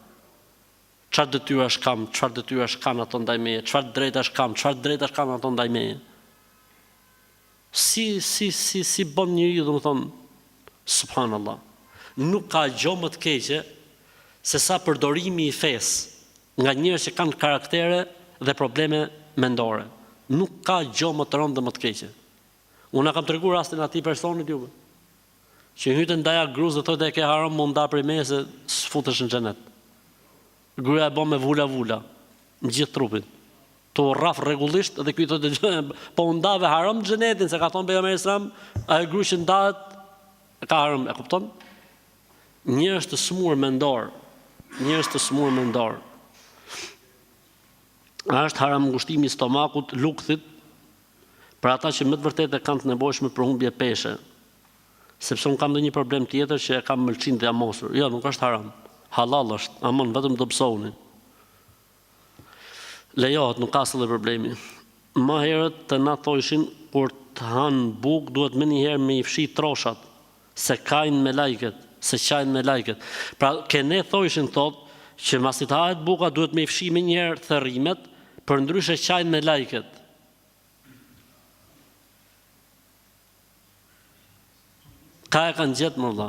Çfarë detyrash kam, çfarë detyrash kanë ato ndaj meje, çfarë drejtash kam, çfarë drejtash kanë ato ndaj meje. Si bën njeriu, domethënë, subhanallahu. Nuk ka gjë më të keqe se sa përdorimi i fesë nga njerëz që kanë karaktere dhe probleme mendore. Nuk ka gjë më të rëndë dhe më të keqe. Unë kam treguar rastin atij personit juve, që hyte ndaja gruz dhe thotë e ke haram më nda prej meje se s'futesh në xhenet. Gruaja e bën me vula në gjithë trupin. To rraf rregullisht dhe ky thotë po ndave haram në xhenetin se ka thonë pejgamberi sallallahu alajhi wasallam, ai gruaj që ndahet ka haram, e kupton? Njerëz të smur mendor, është haram ngushtimi i stomakut, lukthit, për ata që më të vërtetë kanë të nevojshme për humbje peshe. Sepse unë kam ndonjë problem tjetër që e kam mëlçin dhe amosur. Jo, nuk është haram. Halal është, amon vetëm do psouni. Lejohet, nuk ka asnjë problemi. Më herët të na thoshin kur të hanë bukë duhet më një herë me i fshi troshat, se kajnë me lajket, se qajnë me lajket. Pra, kene thoshin thotë që masi të hahet buka duhet me i fshi më një herë thërrimet, për ndryshe qajnë me lajket. Ka e kanë gjetë më vëlla,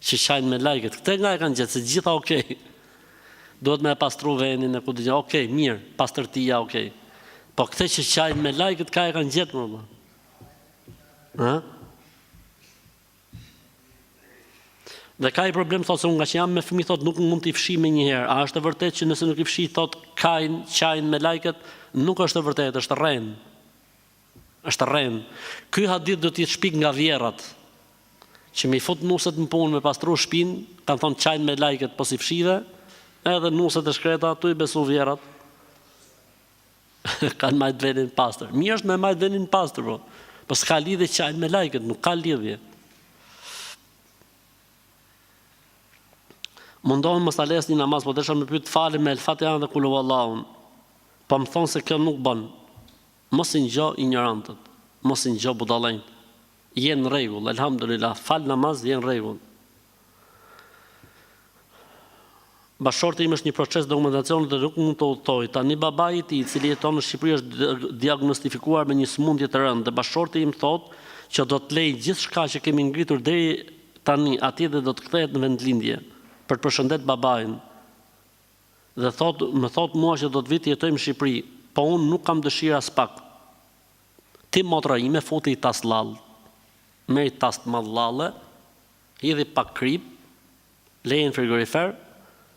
që qajnë me lajket. Këte nga e kanë gjetë, se gjitha okej. Duhet me e pastru venin e ku të gjitha, okej, mirë, pastërtia, okej. Po këte që qajnë me lajket, ka e kanë gjetë më vëlla. Ha? Dhe ka i problem, thotë se unë nga që jam me fëmijë, thotë nuk mund t'i fshi me njëherë. A është e vërtet që nëse nuk i fshi, thotë qajnë me lajket, nuk është e vërtet, është rrenë. Është rrenë. Ky hadith do t'i shpik nga vjerrat, që mi fut nuset në punë me pastru shpinë, kanë thonë qajnë me lajket po si fshive, edhe nuset e shkreta, tu i besu vjerrat. Kanë majtë venin pastër. Mirë është me majtë venin pastër, po s'ka lidhje qajnë me lajket, nuk ka lidhje. Mundohem mos ta les një namaz, po desha me pyet falë me el-Fatiha dhe kul huwallahun. Po më thonë se kjo nuk bën. Mos i ngjo ignorantët, mos i ngjo budallënjt. Je në rregull, elhamdulillah, fal namaz, je në rregull. Bashorti im është një proces dokumentacioni dhe nuk mund të udhtoj. Tani babai i tij, i cili jeton në Shqipëri, është diagnostifikuar me një sëmundje të rëndë dhe bashorti im thotë që do të lejë gjithçka që kemi ngritur deri tani atje dhe do të kthehet në vendlindje për të përshëndet babain. Dhe më thot mua që do të vit jetojmë në Shqipëri, po unë nuk kam dëshira as pak. Ti motra ime futi i tas lall. Merri tas të madh lalle, hidhi pak krip, leje në frigorifer,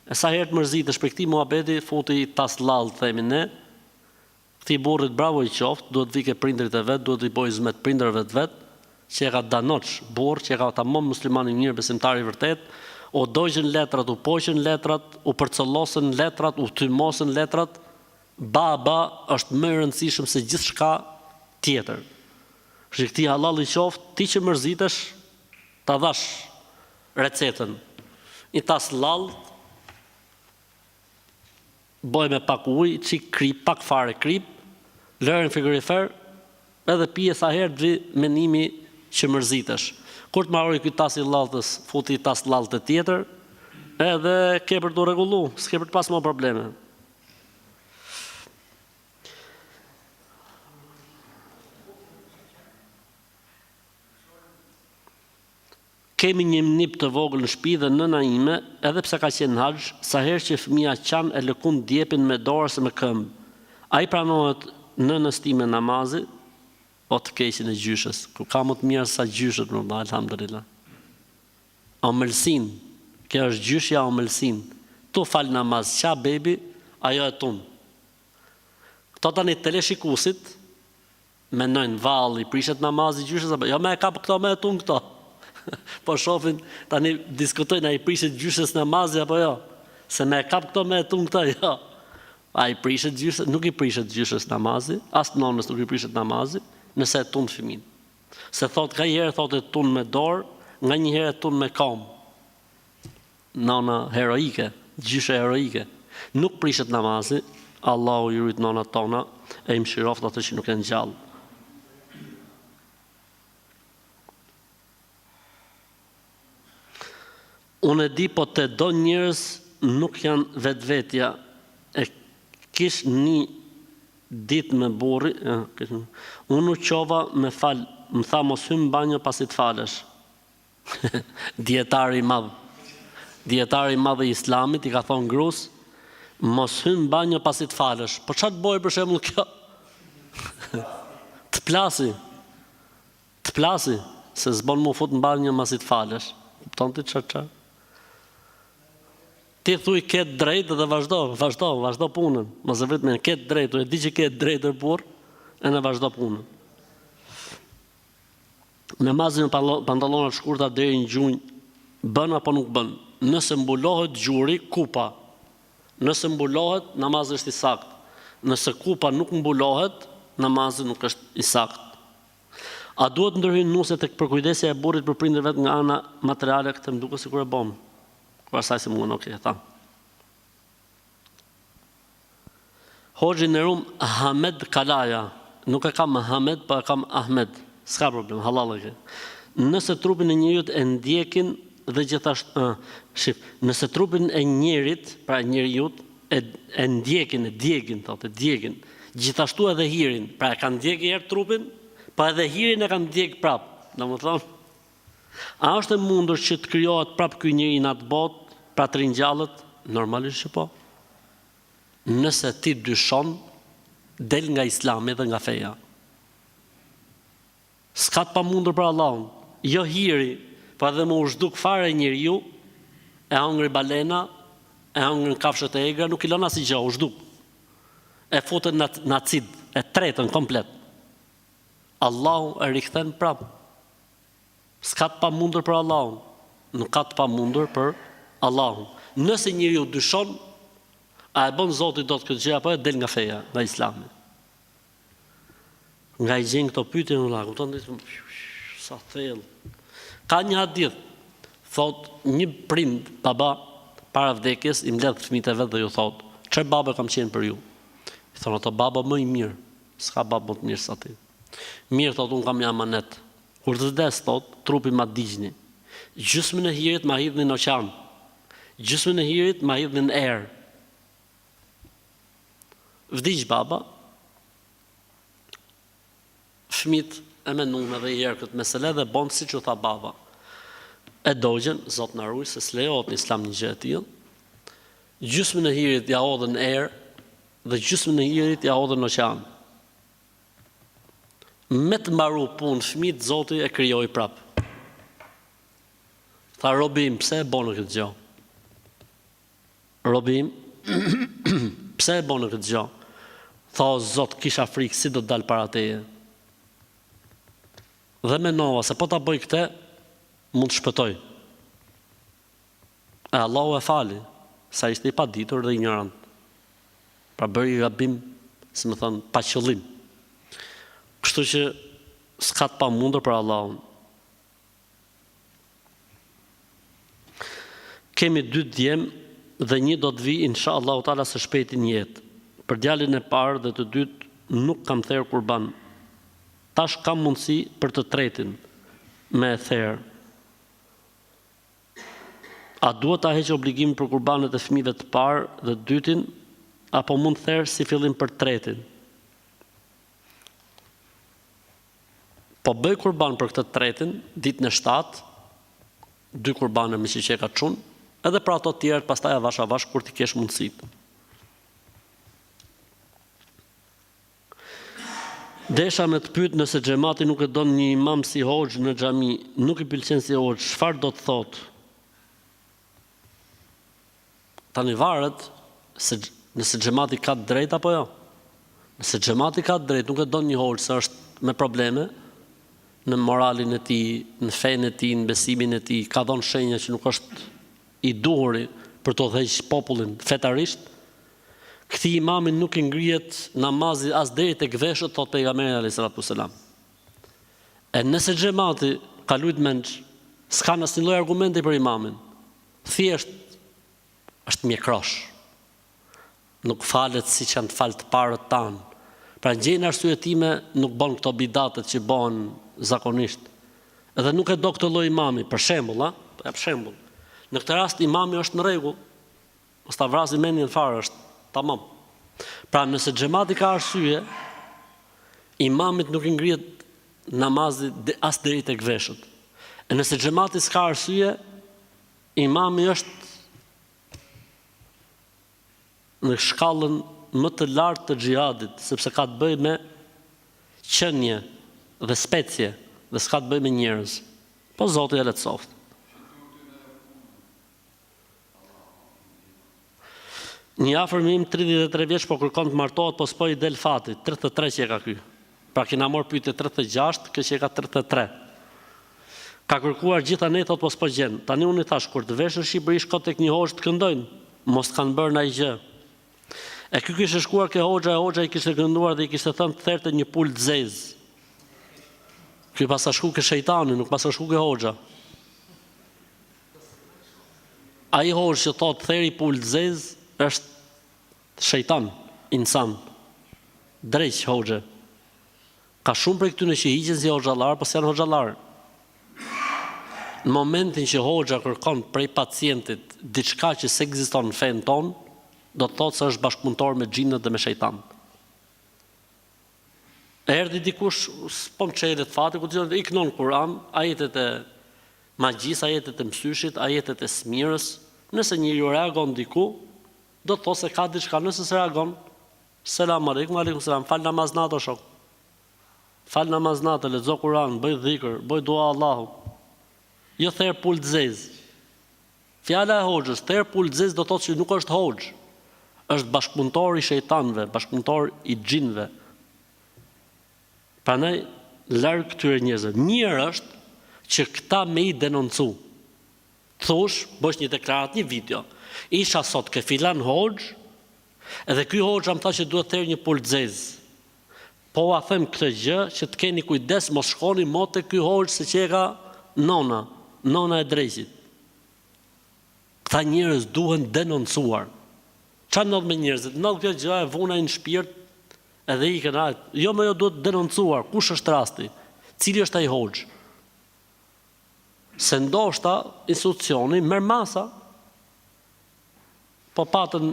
e sa herë të mërzitesh për këtij muhabeti, futi i tas lall, themi ne. Këtij burrit bravo i qoftë, duhet vike prindërit e vet, duhet i bëj zmet prindërve të vet, që e ka danoç burr, që e ka tamam musliman i mirë, besimtar i vërtet. O dojgjën letrat, u poqën letrat, u përcëllosën letrat, u tymosën letrat, baba është më e rëndësishëm se gjithçka tjetër. Që këtij halal i qoftë, ti që mërzitesh, ta dhash recetën. I tas lall, boj me pak ujë, çik krip, pak fare krip, lërë në frigorifer, edhe pije sa herë vi menimi që mërzitesh. Kur të marroj ky tas i lalltës, futi tas lalltë tjetër, edhe ke për të rregullu, s'ke për të pas më probleme. Kemi një nip të vogël në shtëpi dhe nëna ime, edhe pse ka qenë haxh, sa herë që fëmia qan e lëkun djepin me dorë ose me këmbë. Ai pranohet nënës time namazi, o të keqin e gjyshës, ku ka më të mirë sa gjyshët, më Allah, alhamdulillah. Omëlsin, kjo është gjyshja omëlsin. Tu fal namaz, qa bebi, ajo e tun. Këto tani teleshikusit, menojnë valli, prishet namazi gjyshës, jo me e kap këto, me e tun këto. Po shofin, tani diskutojnë, a i prishet gjyshës namazi, apo jo? Se me e kap këto, me e tun këto, jo. A i prishet gjyshës, nuk i prishet gjyshës namazi, as nonës nuk i prishet namazi, nëse e tun fëmin. Se thot, ka i herë thot e tun me dorë, nga një herë e tun me kam. Nona heroike, gjyshe heroike. Nuk prishet namazi, Allahu i rrit nona tona, e i mshiroft atë që nuk e në gjallë. Unë e di, po të do njërës nuk janë vetvetja, e kish një ditë me burri, unë u qova me falë, më tha mos hym banjo pasi të falesh. Dietari i madh. dietari i madh i Islamit i ka thonë grus, mos hyn banjë pasi të falësh. Po çfarë të bëj për shembull kjo? Të plasi, se s'bon mu fut në banjë pasi të falësh. Kupton ti çfarë? Ti thuj ke drejtë dhe vazhdo punën. Mos e vrit me ke drejtë, e di që ke drejtë burr, e në vazhdo punën. Namazin me pantallona të shkurta deri në gjunjë, bën apo nuk bën? Nëse mbulohet gjuri, kupa. Nëse mbulohet, namazi është i saktë. Nëse kupa nuk mbulohet, namazi nuk është i saktë. A duhet ndërhyjnë nuse tek përkujdesja e burrit për prindërit vet nga ana materiale, këtë më duket sikur e bëm. Kur asaj se mund, okay, tha. Hoxhi Nerum Ahmed Kalaja, nuk e kam Ahmed, po e kam Ahmed. S'ka problem, halal e ke. Nëse trupin e njeriut e ndjekin dhe gjithashtu, nëse trupin e njerit, pra njeriut, e ndjekin, djegin, gjithashtu edhe hirin, pra e kanë ndjek herë trupin, pa edhe hirin e kanë ndjek prap. Domethënë, a është e mundur që të krijohet prap ky njeri në atë botë, pra të ringjallët? Normalisht që po. Nëse ti dyshon, del nga Islami dhe nga feja. S'ka të pamundur për Allahun. Jo hiri, pa edhe më ushduk fare njeriu, e hangri balena, e hangri kafshët e egra, nuk i lën asgjë, ushduk. E futën në acid, e tretën komplet. Allahu e rikthen prap. S'ka të pamundur për Allahun. Nuk ka të pamundur për Allahun. Nëse njeriu dyshon, a e bën Zoti dot këtë gjë apo e del nga feja, nga Islami? Nga i gjenë këto pyetje në lagu, sa thellë. Ka një hadith, thot një prind, baba, para vdekjes, i mbledh fëmijët e vet dhe ju thot, çfarë baba kam qenë për ju? I thonë ato, baba më i mirë, s'ka baba më të mirë sa ti. Mirë, thot, unë kam një amanet. Kur të vdes, thot, trupi ma digjni. Gjysmën e hirit ma hidhni në oqean. Gjysmën e hirit ma hidhni në erë. Vdiq baba, fëmit e menun edhe i erë këtë mesele dhe bonë si që tha baba. E dogjen, Zot na ruaj se s'lejohet në Islam një gjë e tillë. Gjysmën e hirit ja hodhën në erë dhe gjysmën e hirit ja hodhën në oqean. Me të mbaru punë fëmit, Zoti e krijoi prap. Tha robim, pse e bonë këtë gjë? Robim, pse e bonë këtë gjë? Tha o Zot, kisha frikë si do të dalë para teje. Dhe menova se po ta bëj këtë, mund të shpëtoj. E Allahu e fali, sa ishte i paditur dhe ignorant. Pra bëri gabim, si më thënë, pa qëllim. Kështu që s'ka të pamundur për Allahun. Kemi 2 djem dhe një do të vi inshallah taala së shpejti në jetë. Për djalin e parë dhe të dytë nuk kam therr kurban. Tash kam mundësi për të tretin me therr. A duhet ta heq obligim për kurbanet e fëmijëve të parë dhe të dytin, apo mund therr si fillim për tretin? Po bëj kurban për këtë tretin, ditën e 7, 2 kurbane me qiqeka çun, edhe për ato të tjerët pastaj avash avash kur ti kesh mundësitë. Desha me të pyet nëse xhamati nuk e don një imam si hoxh në xhami, nuk i pëlqen si hoxh, çfarë do të thotë? Tani varet se nëse xhamati ka drejt apo jo. Nëse xhamati ka drejt, nuk e don një hoxh se është me probleme në moralin e tij, në fenë e tij, në besimin e tij, ka dhënë shenja që nuk është i duhuri për të udhëheqë popullin fetarisht. Këti imamin nuk i ngrihet namazi as deri tek veshët, thot pejgamberi alayhis salatu wasalam. E nëse xhamati ka lut menç, s'ka asnjë lloj argumenti për imamin. Thjesht është mjekrosh. Nuk falet siç janë të falë të parët tanë. Pra gjejnë arsye time nuk bën këto bidatet që bën zakonisht. Edhe nuk e do këtë lloj imami, për shembull, për shembull. Në këtë rast imami është në rregull. Mos ta vrasë mendjen fare, është tamam. Pra nëse xhamati ka arsye, imamit nuk i ngrihet namazi as deri tek veshët. E nëse xhamati s'ka arsye, imami është në shkallën më të lartë të xhihadit, sepse ka të bëjë me qenie dhe specie dhe s'ka të bëjë me njerëz. Po Zoti e lehtësoft. Një afërmim 33 vjeç po kërkon të martohet, po s'po i del fati, 33 që e ka ky. Pra kena marrë pyetje 36, kjo që e ka 33. Ka kërkuar gjitha ne, thot po s'po gjen. Tani unë i thash, kur të vesh në Shqipëri, shko tek një hoxh të këndojnë, mos kanë bërë ndaj gjë. E ky kishte shkuar ke hoxha i kishte kënduar dhe i kishte thënë të therte një pul të zezë. Ky pas shku ke shejtani, nuk pas shku ke hoxha. Ai hoxh që thot theri pul të zezë është shejtan, insan. Drejt hoxhe. Ka shumë prej këtyre që hiqen si hoxhallar, po s'janë hoxhallar. Në momentin që hoxha kërkon prej pacientit diçka që s'ekziston në fen ton, do të thotë se është bashkëpunëtor me xhinët dhe me shejtan. Erdhi dikush, s'po më çelët fati, ku thonë iknon Kur'an, ajetet e magjisë, ajetet e mësyshit, ajetet e smirës. Nëse njeriu reagon diku, do të thotë se ka diçka, nëse se reagon, selam aleikum, aleikum selam, fal namaz natë o shok. Fal namaz natë, lexo Kur'an, bëj dhikr, bëj dua Allahut. Jo therr pul të zezë. Fjala e hoxhës, therr pul të zezë do të thotë që nuk është hoxh. Është bashkëpunëtor i shejtanëve, bashkëpunëtor i xhinëve. Prandaj larg këtyre njerëzve. Mirë është që këta me i denoncu. Thosh, bësh një deklarat, një video. Isha sot ke filan hoxh, edhe ky hoxha më tha që duhet therr një pul të zezë. Po a them këtë gjë që të keni kujdes, mos shkoni mo te ky hoxh se që e ka nona e drejtit. Këta njerëz duhen denoncuar. Çfarë ndodh me njerëzit? Ndodh kjo gjë e vuna në shpirt, edhe i kanë, jo më jo duhet denoncuar. Kush është rasti? Cili është ai hoxh? Se ndoshta institucioni merr masa, po patën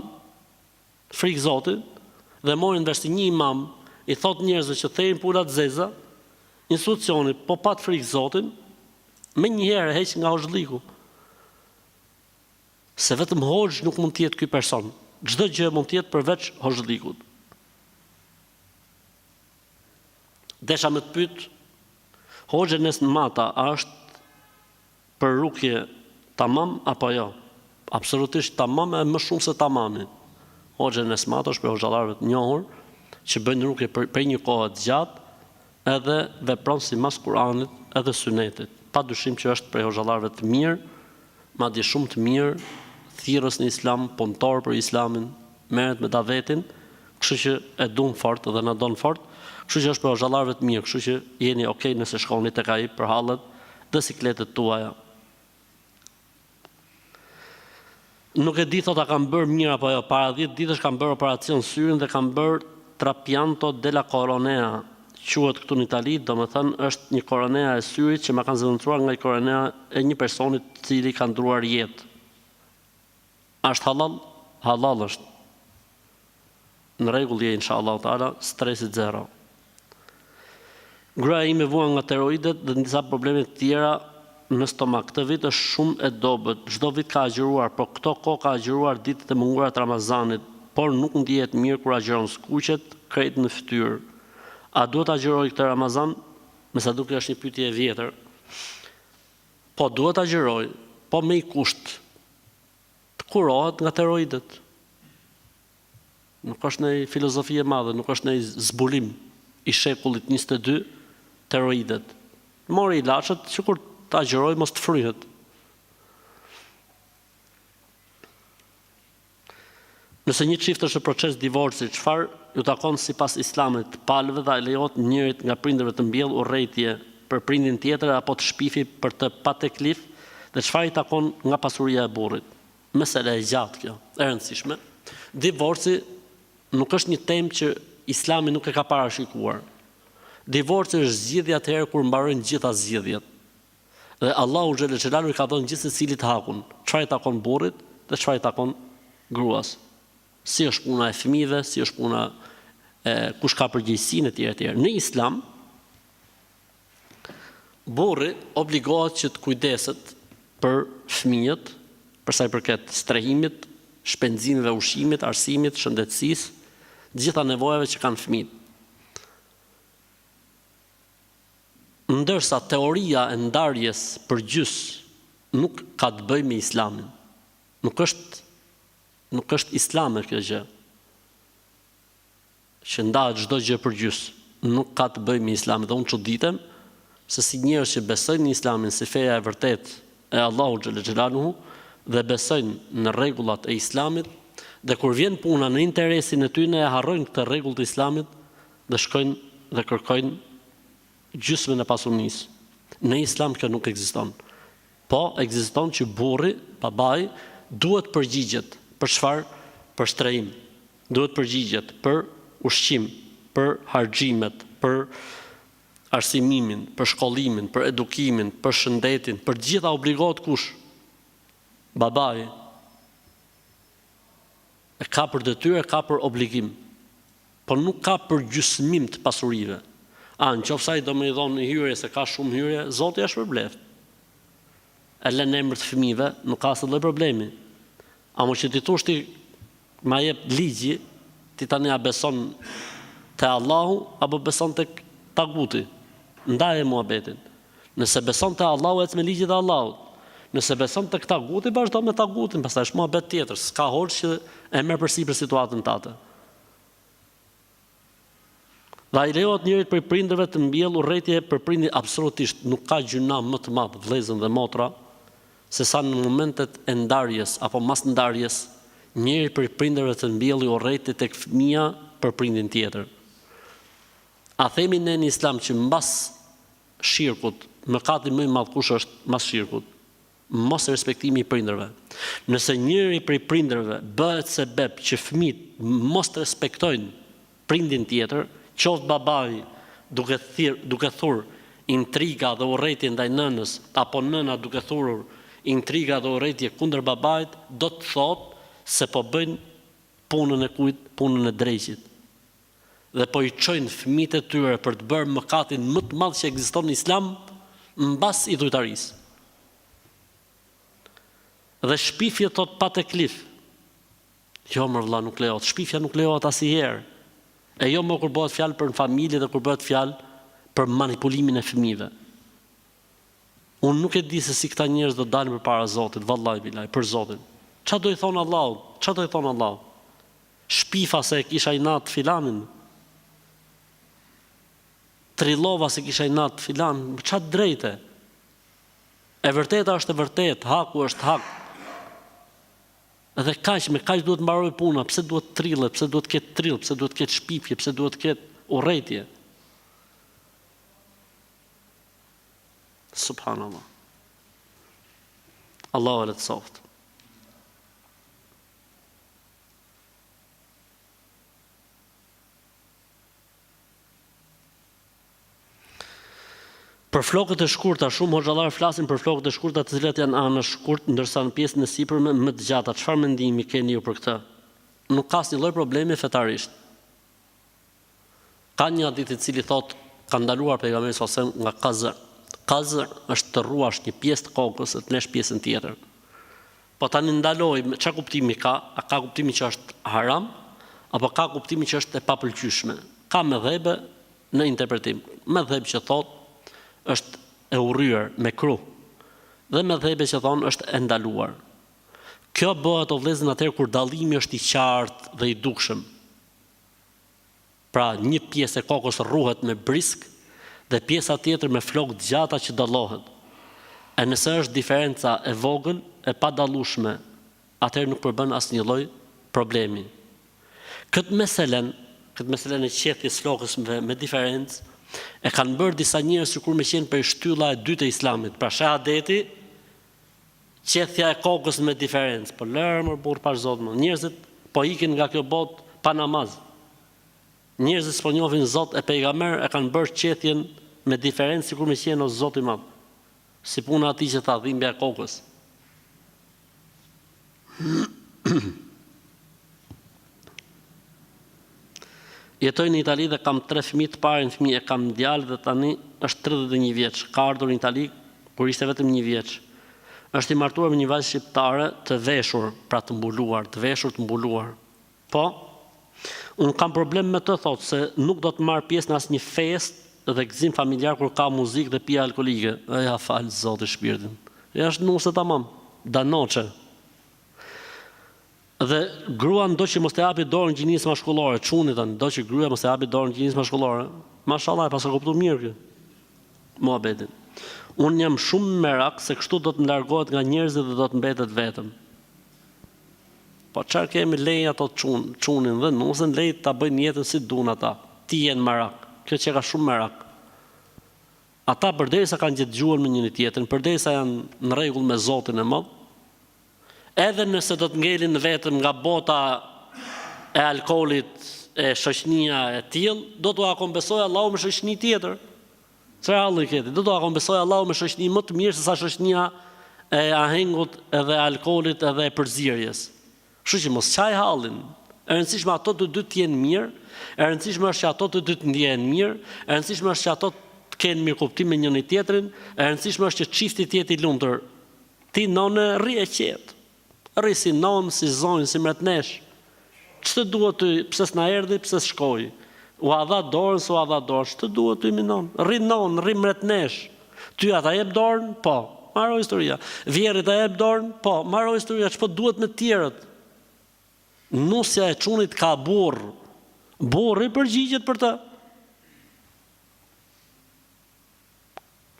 frikë Zotit dhe morin vesh një imam i thot njerëzve që therin pula të zeza, institucioni po pat frikë Zotin, me njëherë heq nga hoxhliku. Se vetëm hoxh nuk mund të jetë ky person. Çdo gjë mund të jetë përveç hoxhlikut. Desha me të pyet, hoxha Nes Mata a është për rukje tamam apo jo? Absolutisht tamam e më shumë se tamami. Hoxha Nes Mata është për hoxhallarëve të njohur që bëjnë rukje për një kohë të gjatë, edhe vepron sipas Kuranit edhe Sunetit. Pa dyshim që është prej hoxhallarëve të mirë, madje shumë të mirë, thirrës në Islam, punëtor për Islamin, merret me davetin, kështu që e duan fort dhe na don fort, kështu që është për hoxhallarëve të mirë, kështu që jeni okay nëse shkoni tek ai për hallet dhe sikletet tuaja. Nuk e di thot a kanë bërë mirë apo jo, para 10 ditësh kanë bërë operacion syrin dhe kanë bërë trapianto della coronea. Quhet këtu në Itali, domethënë është një koronea e syrit që ma kanë zëvendësuar nga koronea e një personi i cili ka ndruar jetë. Është halal? Halal është. Në rregull je inshallah taala, stresi zero. Gruaja ime vuan nga tiroidet dhe disa probleme të tjera në stomak. Këtë vit është shumë e dobët. Çdo vit ka agjëruar, por këto kohë ka agjëruar ditët e munguara të Ramazanit, por nuk ndihet mirë kur agjëron, skuqet krejt në fytyrë. A duhet ta agjëroj këtë Ramazan? Me sa duket është një pyetje e vjetër. Po duhet ta agjëroj, po me i kusht të kurohet nga tiroidet. Nuk është një filozofi e madhe, nuk është një zbulim i shekullit 22 tiroidet. Mori ilaçet që kur ta agjëroj mos të fryhet. Nëse një çift është në proces divorci, çfarë ju takon sipas Islamit të palëve dhe lejohet njërit nga prindërvet të mbjellë urrëtie për prindin tjetër apo të shpifi për të pateklif dhe çfarë i takon nga pasuria e burrit? Mesela e gjatë kjo, e rëndësishme. Divorci nuk është një temë që Islami nuk e ka parashikuar. Divorci është zgjidhja atëherë kur mbarojnë gjitha zgjidhjet. Dhe Allahu xhelel xhelalu i ka dhënë gjithë secilit hakun, çfarë i takon burrit dhe çfarë i takon gruas. Si është puna e fëmijëve, si është puna kush ka përgjegjësinë etj etj. Në Islam burri obligohet që të kujdeset për fëmijët, për sa i përket strehimit, shpenzimeve, ushqimit, arsimit, shëndetësisë, gjitha nevojave që kanë fëmijët. Ndërsa teoria e ndarjes për gjys nuk ka të bëjë me Islamin. Nuk është islame kjo gjë. Që ndahet çdo gjë për gjys, nuk ka të bëjë me Islamin. Dhe unë çuditem se si njerëz që besojnë në Islamin si feja e vërtet e Allahu xhalla xhelaluhu dhe besojnë në rregullat e Islamit, dhe kur vjen puna në interesin e tyre e harrojnë këtë rregull të Islamit dhe shkojnë dhe kërkojnë gjysmën e pasunisë. Në Islam kjo nuk ekziston. Po ekziston që burri, babai, duhet përgjigjet për çfarë? Për shtrehim. Duhet përgjigjet për ushqim, për harxhimet, për arsimimin, për shkollimin, për edukimin, për shëndetin, për gjitha obligohet kush? Babai. E ka për detyrë, ka për obligim. Po nuk ka për gjysmim të pasurive. Nëse ai do më i dhonë hyrje se ka shumë hyrje, Zoti është përbleft. E lën emër të fëmijëve, nuk ka asnjë lloj problemi. Amo që ti thosh ti ma jep ligji, ti tani a beson te Allahu apo beson tek taguti? Ndaje muhabetin. Nëse beson te Allahu, ec me ligjit e Allahut. Nëse beson tek taguti, vazhdo me tagutin, pastaj është muhabet tjetër, s'ka hoç që e merr përsipër situatën tate. Dhe i lejohet njërit për prindërve të mbjellë urrëtie për prindin, absolutisht nuk ka gjuna më të madh vëllezër dhe motra se sa në momentet e ndarjes apo mas ndarjes njëri për prindërve të mbjellë urrëtie tek fëmia për prindin tjetër. A themi ne në Islam që mbas shirkut, mëkati më i madh kush është mbas shirkut? Mos respektimi i prindërve. Nëse njëri prej prindërve bëhet sebeb që fëmijët mos të respektojnë prindin tjetër, qoftë babai duke thurr intriga dhe urrëtie ndaj nënës, apo nëna duke thurur intriga dhe urrëtie kundër babait, do të thotë se po bëjnë punën e kujt? Punën e drejqit. Dhe po i çojnë fëmijët e tyre për të bërë mëkatin më të madh që ekziston në Islam mbas idhujtarisë. Dhe shpifje thot pa teklif. Jo më vëlla, nuk lejohet. Shpifja nuk lejohet asnjëherë. E jo më kur bëhet fjalë për në familje dhe kur bëhet fjalë për manipulimin e fëmijëve. Unë nuk e di se si këta njerëz do dalin përpara Zotit, vallahi billahi, për Zotin. Çfarë do i thonë Allahut? Çfarë do i thonë Allahut? Shpifa se kisha inat filanin. Trillova se kisha inat filan, çfarë drejte? E vërteta është e vërtet, haku është hak. Edhe me kaq duhet mbaroj puna, pse duhet trille, pse duhet ketë trill, pse duhet ketë shpifje, pse duhet ketë urrëtie. Subhanallah. Allahu le të soft. Për flokët e shkurta, shumë hoxhallar flasin për flokët e shkurta të cilat janë anë shkurt, ndërsa në pjesën e sipërme më të gjata. Çfarë mendimi keni ju për këtë? Nuk ka asnjë lloj problemi fetarisht. Ka një hadith i cili thotë ka ndaluar pejgamberi sallallahu alajhi wasallam nga qazr. Qazr është të rruash një pjesë të kokës e të nesh pjesën tjetër. Po tani ndaloj, çfarë kuptimi ka? A ka kuptimin që është haram apo ka kuptimin që është e papëlqyeshme? Ka mëdhëbe në interpretim. Mëdhëb që thotë është e urryer me kruh. Dhe mëdhëbe që thonë është e ndaluar. Kjo bëhet o vëllezër atëherë kur dallimi është i qartë dhe i dukshëm. Pra një pjesë e kokës rruhet me brisk dhe pjesa tjetër me flokë të gjata që dallohet. E nëse është diferenca e vogël e pa dallueshme, atëherë nuk përbën asnjë lloj problemi. Këtë meselen e qethjes flokës me diferencë e kanë bërë disa njerëz sikur me qenë për shtylla e dytë e Islamit. Pra shahadeti, qethja e kokës me diferencë. Po lërë më burr pa Zot më. Njerëzit po ikin nga kjo botë pa namaz. Njerëzit s'po njohin Zot e pejgamber e kanë bërë qethjen me diferencë sikur me qenë o Zot i madh. Si puna atij që tha dhimbja e kokës. Jetoj në Itali dhe kam 3 fëmijë të parë, një fëmijë e kam djalë dhe tani është 31 vjeç. Ka ardhur në Itali kur ishte vetëm 1 vjeç. Është i martuar me një vajzë shqiptare të veshur, pra të mbuluar, të veshur të mbuluar. Po, unë kam problem me të thotë se nuk do të marr pjesë në asnjë festë dhe gëzim familjar kur ka muzikë dhe pije alkolike. Ja fal Zoti shpirtin. Ja është nuse tamam, danoçe. Dhe grua ndo që mos të japi dorën gjinjisë mashkullore, çuni tani, do që gruaja mos të japi dorën gjinjisë mashkullore. Mashallah, e pas e kuptu mirë kjo. Muhabetin. Unë jam shumë merak se kështu do të largohet nga njerëzit dhe do të mbetet vetëm. Po çfarë kemi lej ato çunin dhe nusën lej ta bëjnë jetën si duan ata. Ti jenë merak. Kjo që ka shumë merak. Ata përderisa kanë gjetë gjuhën me njëri tjetrin, përderisa janë në rregull me Zotin e Madh, edhe nëse do të ngelin vetëm nga bota e alkoolit, e shoqënia e tillë, do t'u akompensojë Allahu me shoqëni tjetër. Çfarë halli këti? Do t'u akompensojë Allahu me shoqëni më të mirë se sa shoqënia e ahengut edhe alkoolit edhe e përzierjes. Kështu që mos çaj hallin. E rëndësishme ato të dy të jenë mirë, e rëndësishme është që ato të dy të ndjehen mirë, e rëndësishme është që ato të kenë mirë kuptim me njëri tjetrin, e rëndësishme është që çifti të jetë i lumtur. Ti nonë rri e qetë. Rri si nonë, si zonjë, si mretnesh. Ç'të duhet ty, pse s'na erdhi, pse s'shkoi? U a dha dorën, s'u a dha dorën, ç'të duhet ty mi nonë? Rri nonë, rri mretnesh. Ty ata jep dorën? Po. Maro historia. Vjerrit a jep dorën? Po. Maro historia, ç'po duhet me të tjerët? Nusja e çunit ka burr. Burri përgjigjet për të.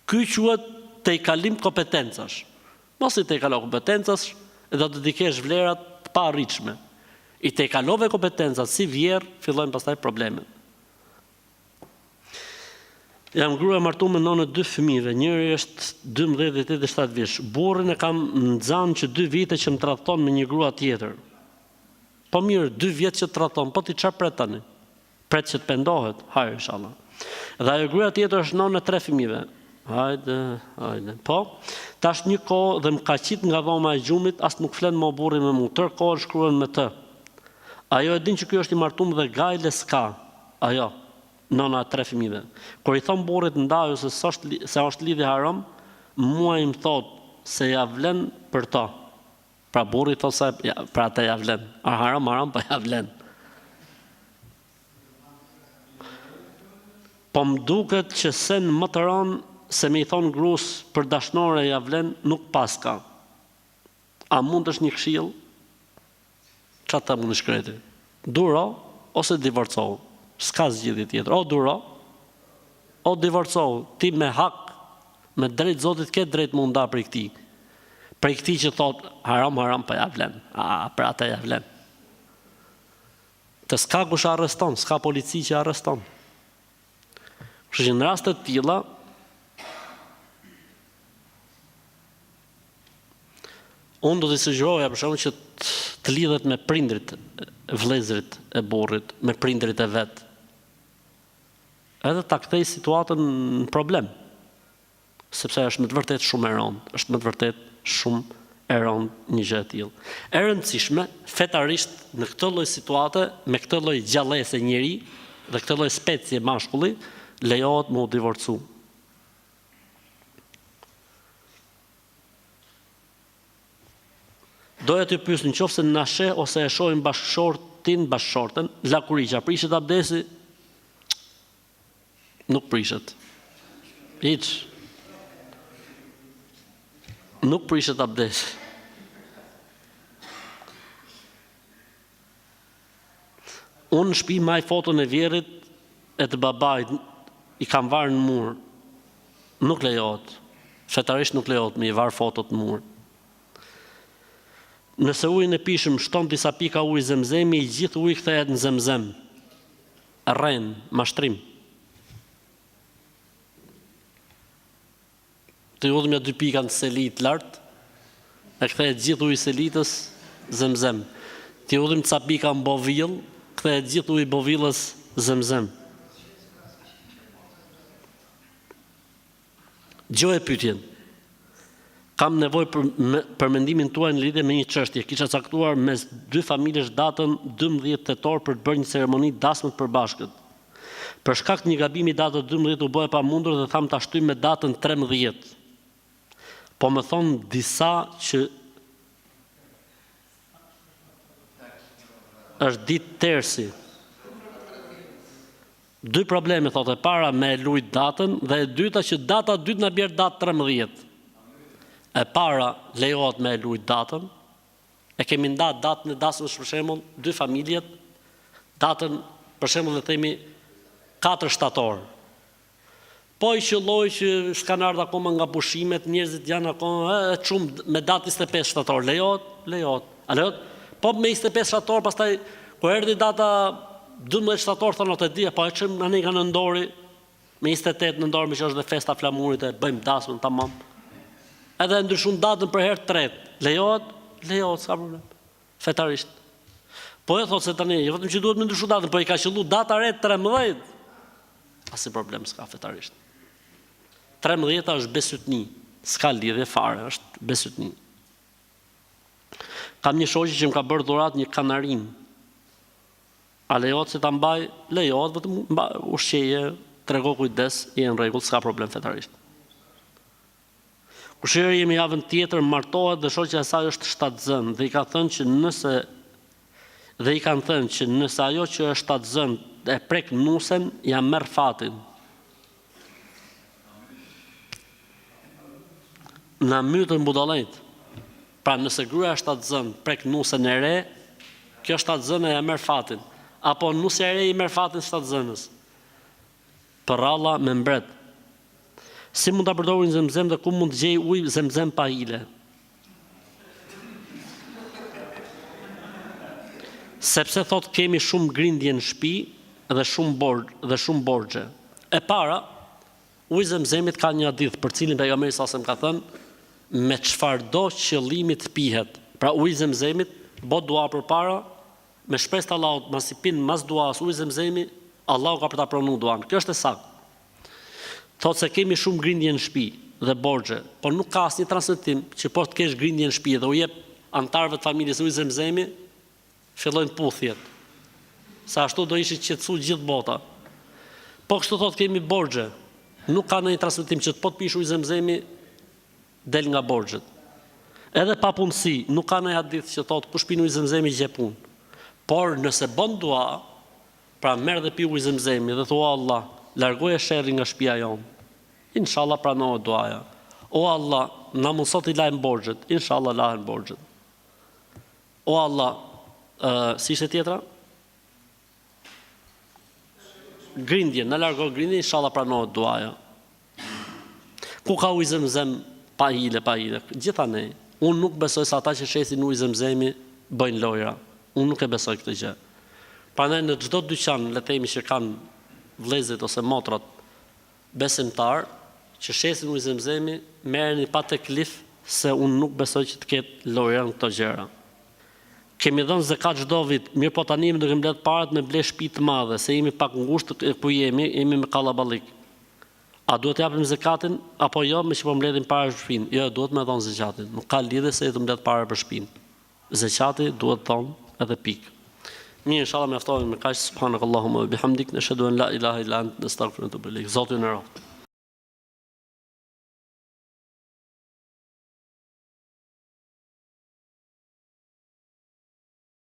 Ky quhet tejkalim kompetencash. Mos i tejkalo kompetencash, e do të dikesh vlerat të paarritshme. I tejkalove kompetencat si vjerr, fillojnë pastaj problemet. Jam grua e martuar me nonë 2 fëmijëve, njëri është 12 dhe 87 vjeç. Burrin e kam nxanë që 2 vite që më tradhton me një grua tjetër. Po mirë, 2 vjet që tradhton, po ti çfarë pret tani? Pret që të pendohet, hajde inshallah. Dhe ajo gruaja tjetër është nonë e 3 fëmijëve. Hajde. Po, tash një kohë dhe më ka qit nga dhoma e gjumit, as nuk flen më burri me mua. Tërë kohë shkruan me të. Ajo e din që ky është i martuar dhe gajle s'ka. Ajo, nona e 3 fëmijëve. Kur i thon burrit ndaju se është lidhje haram, mua i më thot se ja vlen për to. Pra burri thot se ja, pra ata ja vlen. Haram, pa ja vlen. Po më duket që sen më të rënë se me i thonë grus për dashnore ja vlen, nuk paska. A mund është një këshill? Çfarë ta mund të shkreti? Duro ose divorcohu. S'ka zgjidhje tjetër. O duro, o divorcohu. Ti me hak, me drejt Zotit ke drejt më nda për këtij. Për këtij që thot haram pa ja vlen. Për ata ja vlen. Të s'ka kush arreston, s'ka polici që arreston. Kështu që në raste të tilla unë do të sugjeroja për shembull që të lidhet me prindrit, vëllezërit e burrit, me prindrit e vet. Edhe ta kthej situatën në problem. Sepse është me të vërtetë shumë e rëndë, është me të vërtetë shumë e rëndë një gjë e tillë. E rëndësishme fetarisht në këtë lloj situate, me këtë lloj gjallëse njeri dhe këtë lloj specie mashkulli, lejohet më u divorcu. Doja të pyes nëse na sheh ose e shohim bashkëshorten, lakuriqa, prishet abdesi? Nuk prishet. Hiç. Nuk prishet abdesi. Unë në shtëpi maj foton e vjerit e të babait i kam varë në mur. Nuk lejohet. Fetarisht nuk lejohet me i varë fotot në mur. Nëse ujin e pishëm shton disa pika ujë zemzemi, i gjithë ujë kthehet në zemzem. Rren, mashtrim. Të jodhëm ja 2 pika në selit lartë, e kthehet gjithë ujë selitës zemzem. Të jodhëm ca pika në bovill, kthehet gjithë ujë bovillës zemzem. Gjoj e pyetjen. Kam nevojë për mendimin tuaj në lidhje me një çështje. Kisha caktuar mes 2 familjesh datën 12 tetor për të bërë një ceremoni dasmë të përbashkët. Për shkak të një gabimi data 12 u bë e pamundur dhe tham ta shtyjmë me datën 13. Po më thonë disa që është ditë tersi. 2 probleme, thotë, e para me lujt datën, dhe e dyta që data dytë në bjerë datë 13. E para lejohet me lujt datën, e kemi nda datën e dasmës për shembull, 2 familjet, datën për shembull le themi 4 shtator. Po i qëlloj që s'kan ardhur akoma nga pushimet, njerëzit janë akoma shumë me datë 25 shtator, lejohet. A lejohet? Po me 25 shtator, pastaj kur erdhi data 12 shtator thonë të dia, po e çëm ne kanë ndori me 28 në ndorë, që është dhe festa flamurit, e bëjmë dasmën tamam. Edhe ndryshon datën për herë tretë. Lejohet, s'ka problem. Fetarisht. Po e thotë se tani, jo vetëm që duhet me ndryshu datën, po i ka qellu data re 13. Asi problem s'ka fetarisht. 13 është besytni, s'ka lidhje fare, është besytni. Kam një shoqi që më ka bërë dhurat një kanarin. A lejohet se ta mbaj? Lejohet, vetëm ushqeje, trego kujdes, je në rregull, s'ka problem fetarisht. Kushëri jemi javën tjetër, martohet dhe shoqja e saj është shtatzën dhe i kanë thënë që nëse ajo që është shtatzën e prek nusen, ja merr fatin. Na mytën budallëjt. Pra nëse gruaja është shtatzën prek nusen e re, kjo shtatzëna ja merr fatin. Apo nusja e re i merr fatin shtatzënës. Për Allah me mbret. Si mund ta përdorë ujin zemzem dhe ku mund të gjej ujë zemzem pa hile? Sepse thot kemi shumë grindje në shtëpi dhe shumë borxhe. E para, uji zemzemit ka një hadith për cilin pejgamberi sa më ka thënë me çfarëdo qëllimi të pihet. Pra uji zemzemit bë dua përpara me shpresë të Allahut, mos i pin mas duas uji zemzemi, Allahu ka për ta pranuar duan. Kjo është e saktë. Thotë se kemi shumë grindje në shtëpi dhe borxhe, por nuk ka asnjë transmetim që po të kesh grindje në shtëpi dhe u jep antarëve të familjes ujë zemzemi, fillojnë puthjet. Sa ashtu do ishte qetësu gjithë bota. Po kështu thotë kemi borxhe. Nuk ka ndonjë transmetim që po të pish ujë zemzemi del nga borxhet. Edhe pa punësi, nuk ka ndonjë hadith që thotë kush pin ujë zemzemi gjej punë. Por nëse bën dua, pra merr dhe pi ujë zemzemi dhe thua Allah, largoje sherrin nga shtëpia jonë. Inshallah pranohet duaja. O Allah, na mëso të lajm borxhet. Inshallah lahen borxhet. O Allah, si ishte tjetra? Grindje, na largo grindje, inshallah pranohet duaja. Ku ka ujë zemzem pa hile. Gjithanej, unë nuk besoj se ata që shesin ujë zemzemi bëjnë lojra. Unë nuk e besoj këtë gjë. Prandaj në çdo dyqan, le të themi që kanë vëllezërit ose motrat besimtar që shesin ujë zemzemi, merreni pa teklif se unë nuk besoj që të ketë lojra në këto gjëra. Kemi dhënë zakat çdo vit, mirë po tani do të mbledh parat me ble shtëpi të madhe, se jemi pak ngushtë ku jemi me kallaballik. A duhet të japim zakatin apo jo, me që po mbledhin para për shtëpinë? Jo, duhet me dhënë zakatin. Nuk ka lidhje se të mbledh para për shtëpinë. Zakati duhet dhënë edhe pikë. Mirë, inshallah mjaftohemi me kaq. Subhanakallahumma wa bihamdik, nashhadu an la ilaha illa anta, nastaghfiruka wa natubu ilayk. Zoti na roft.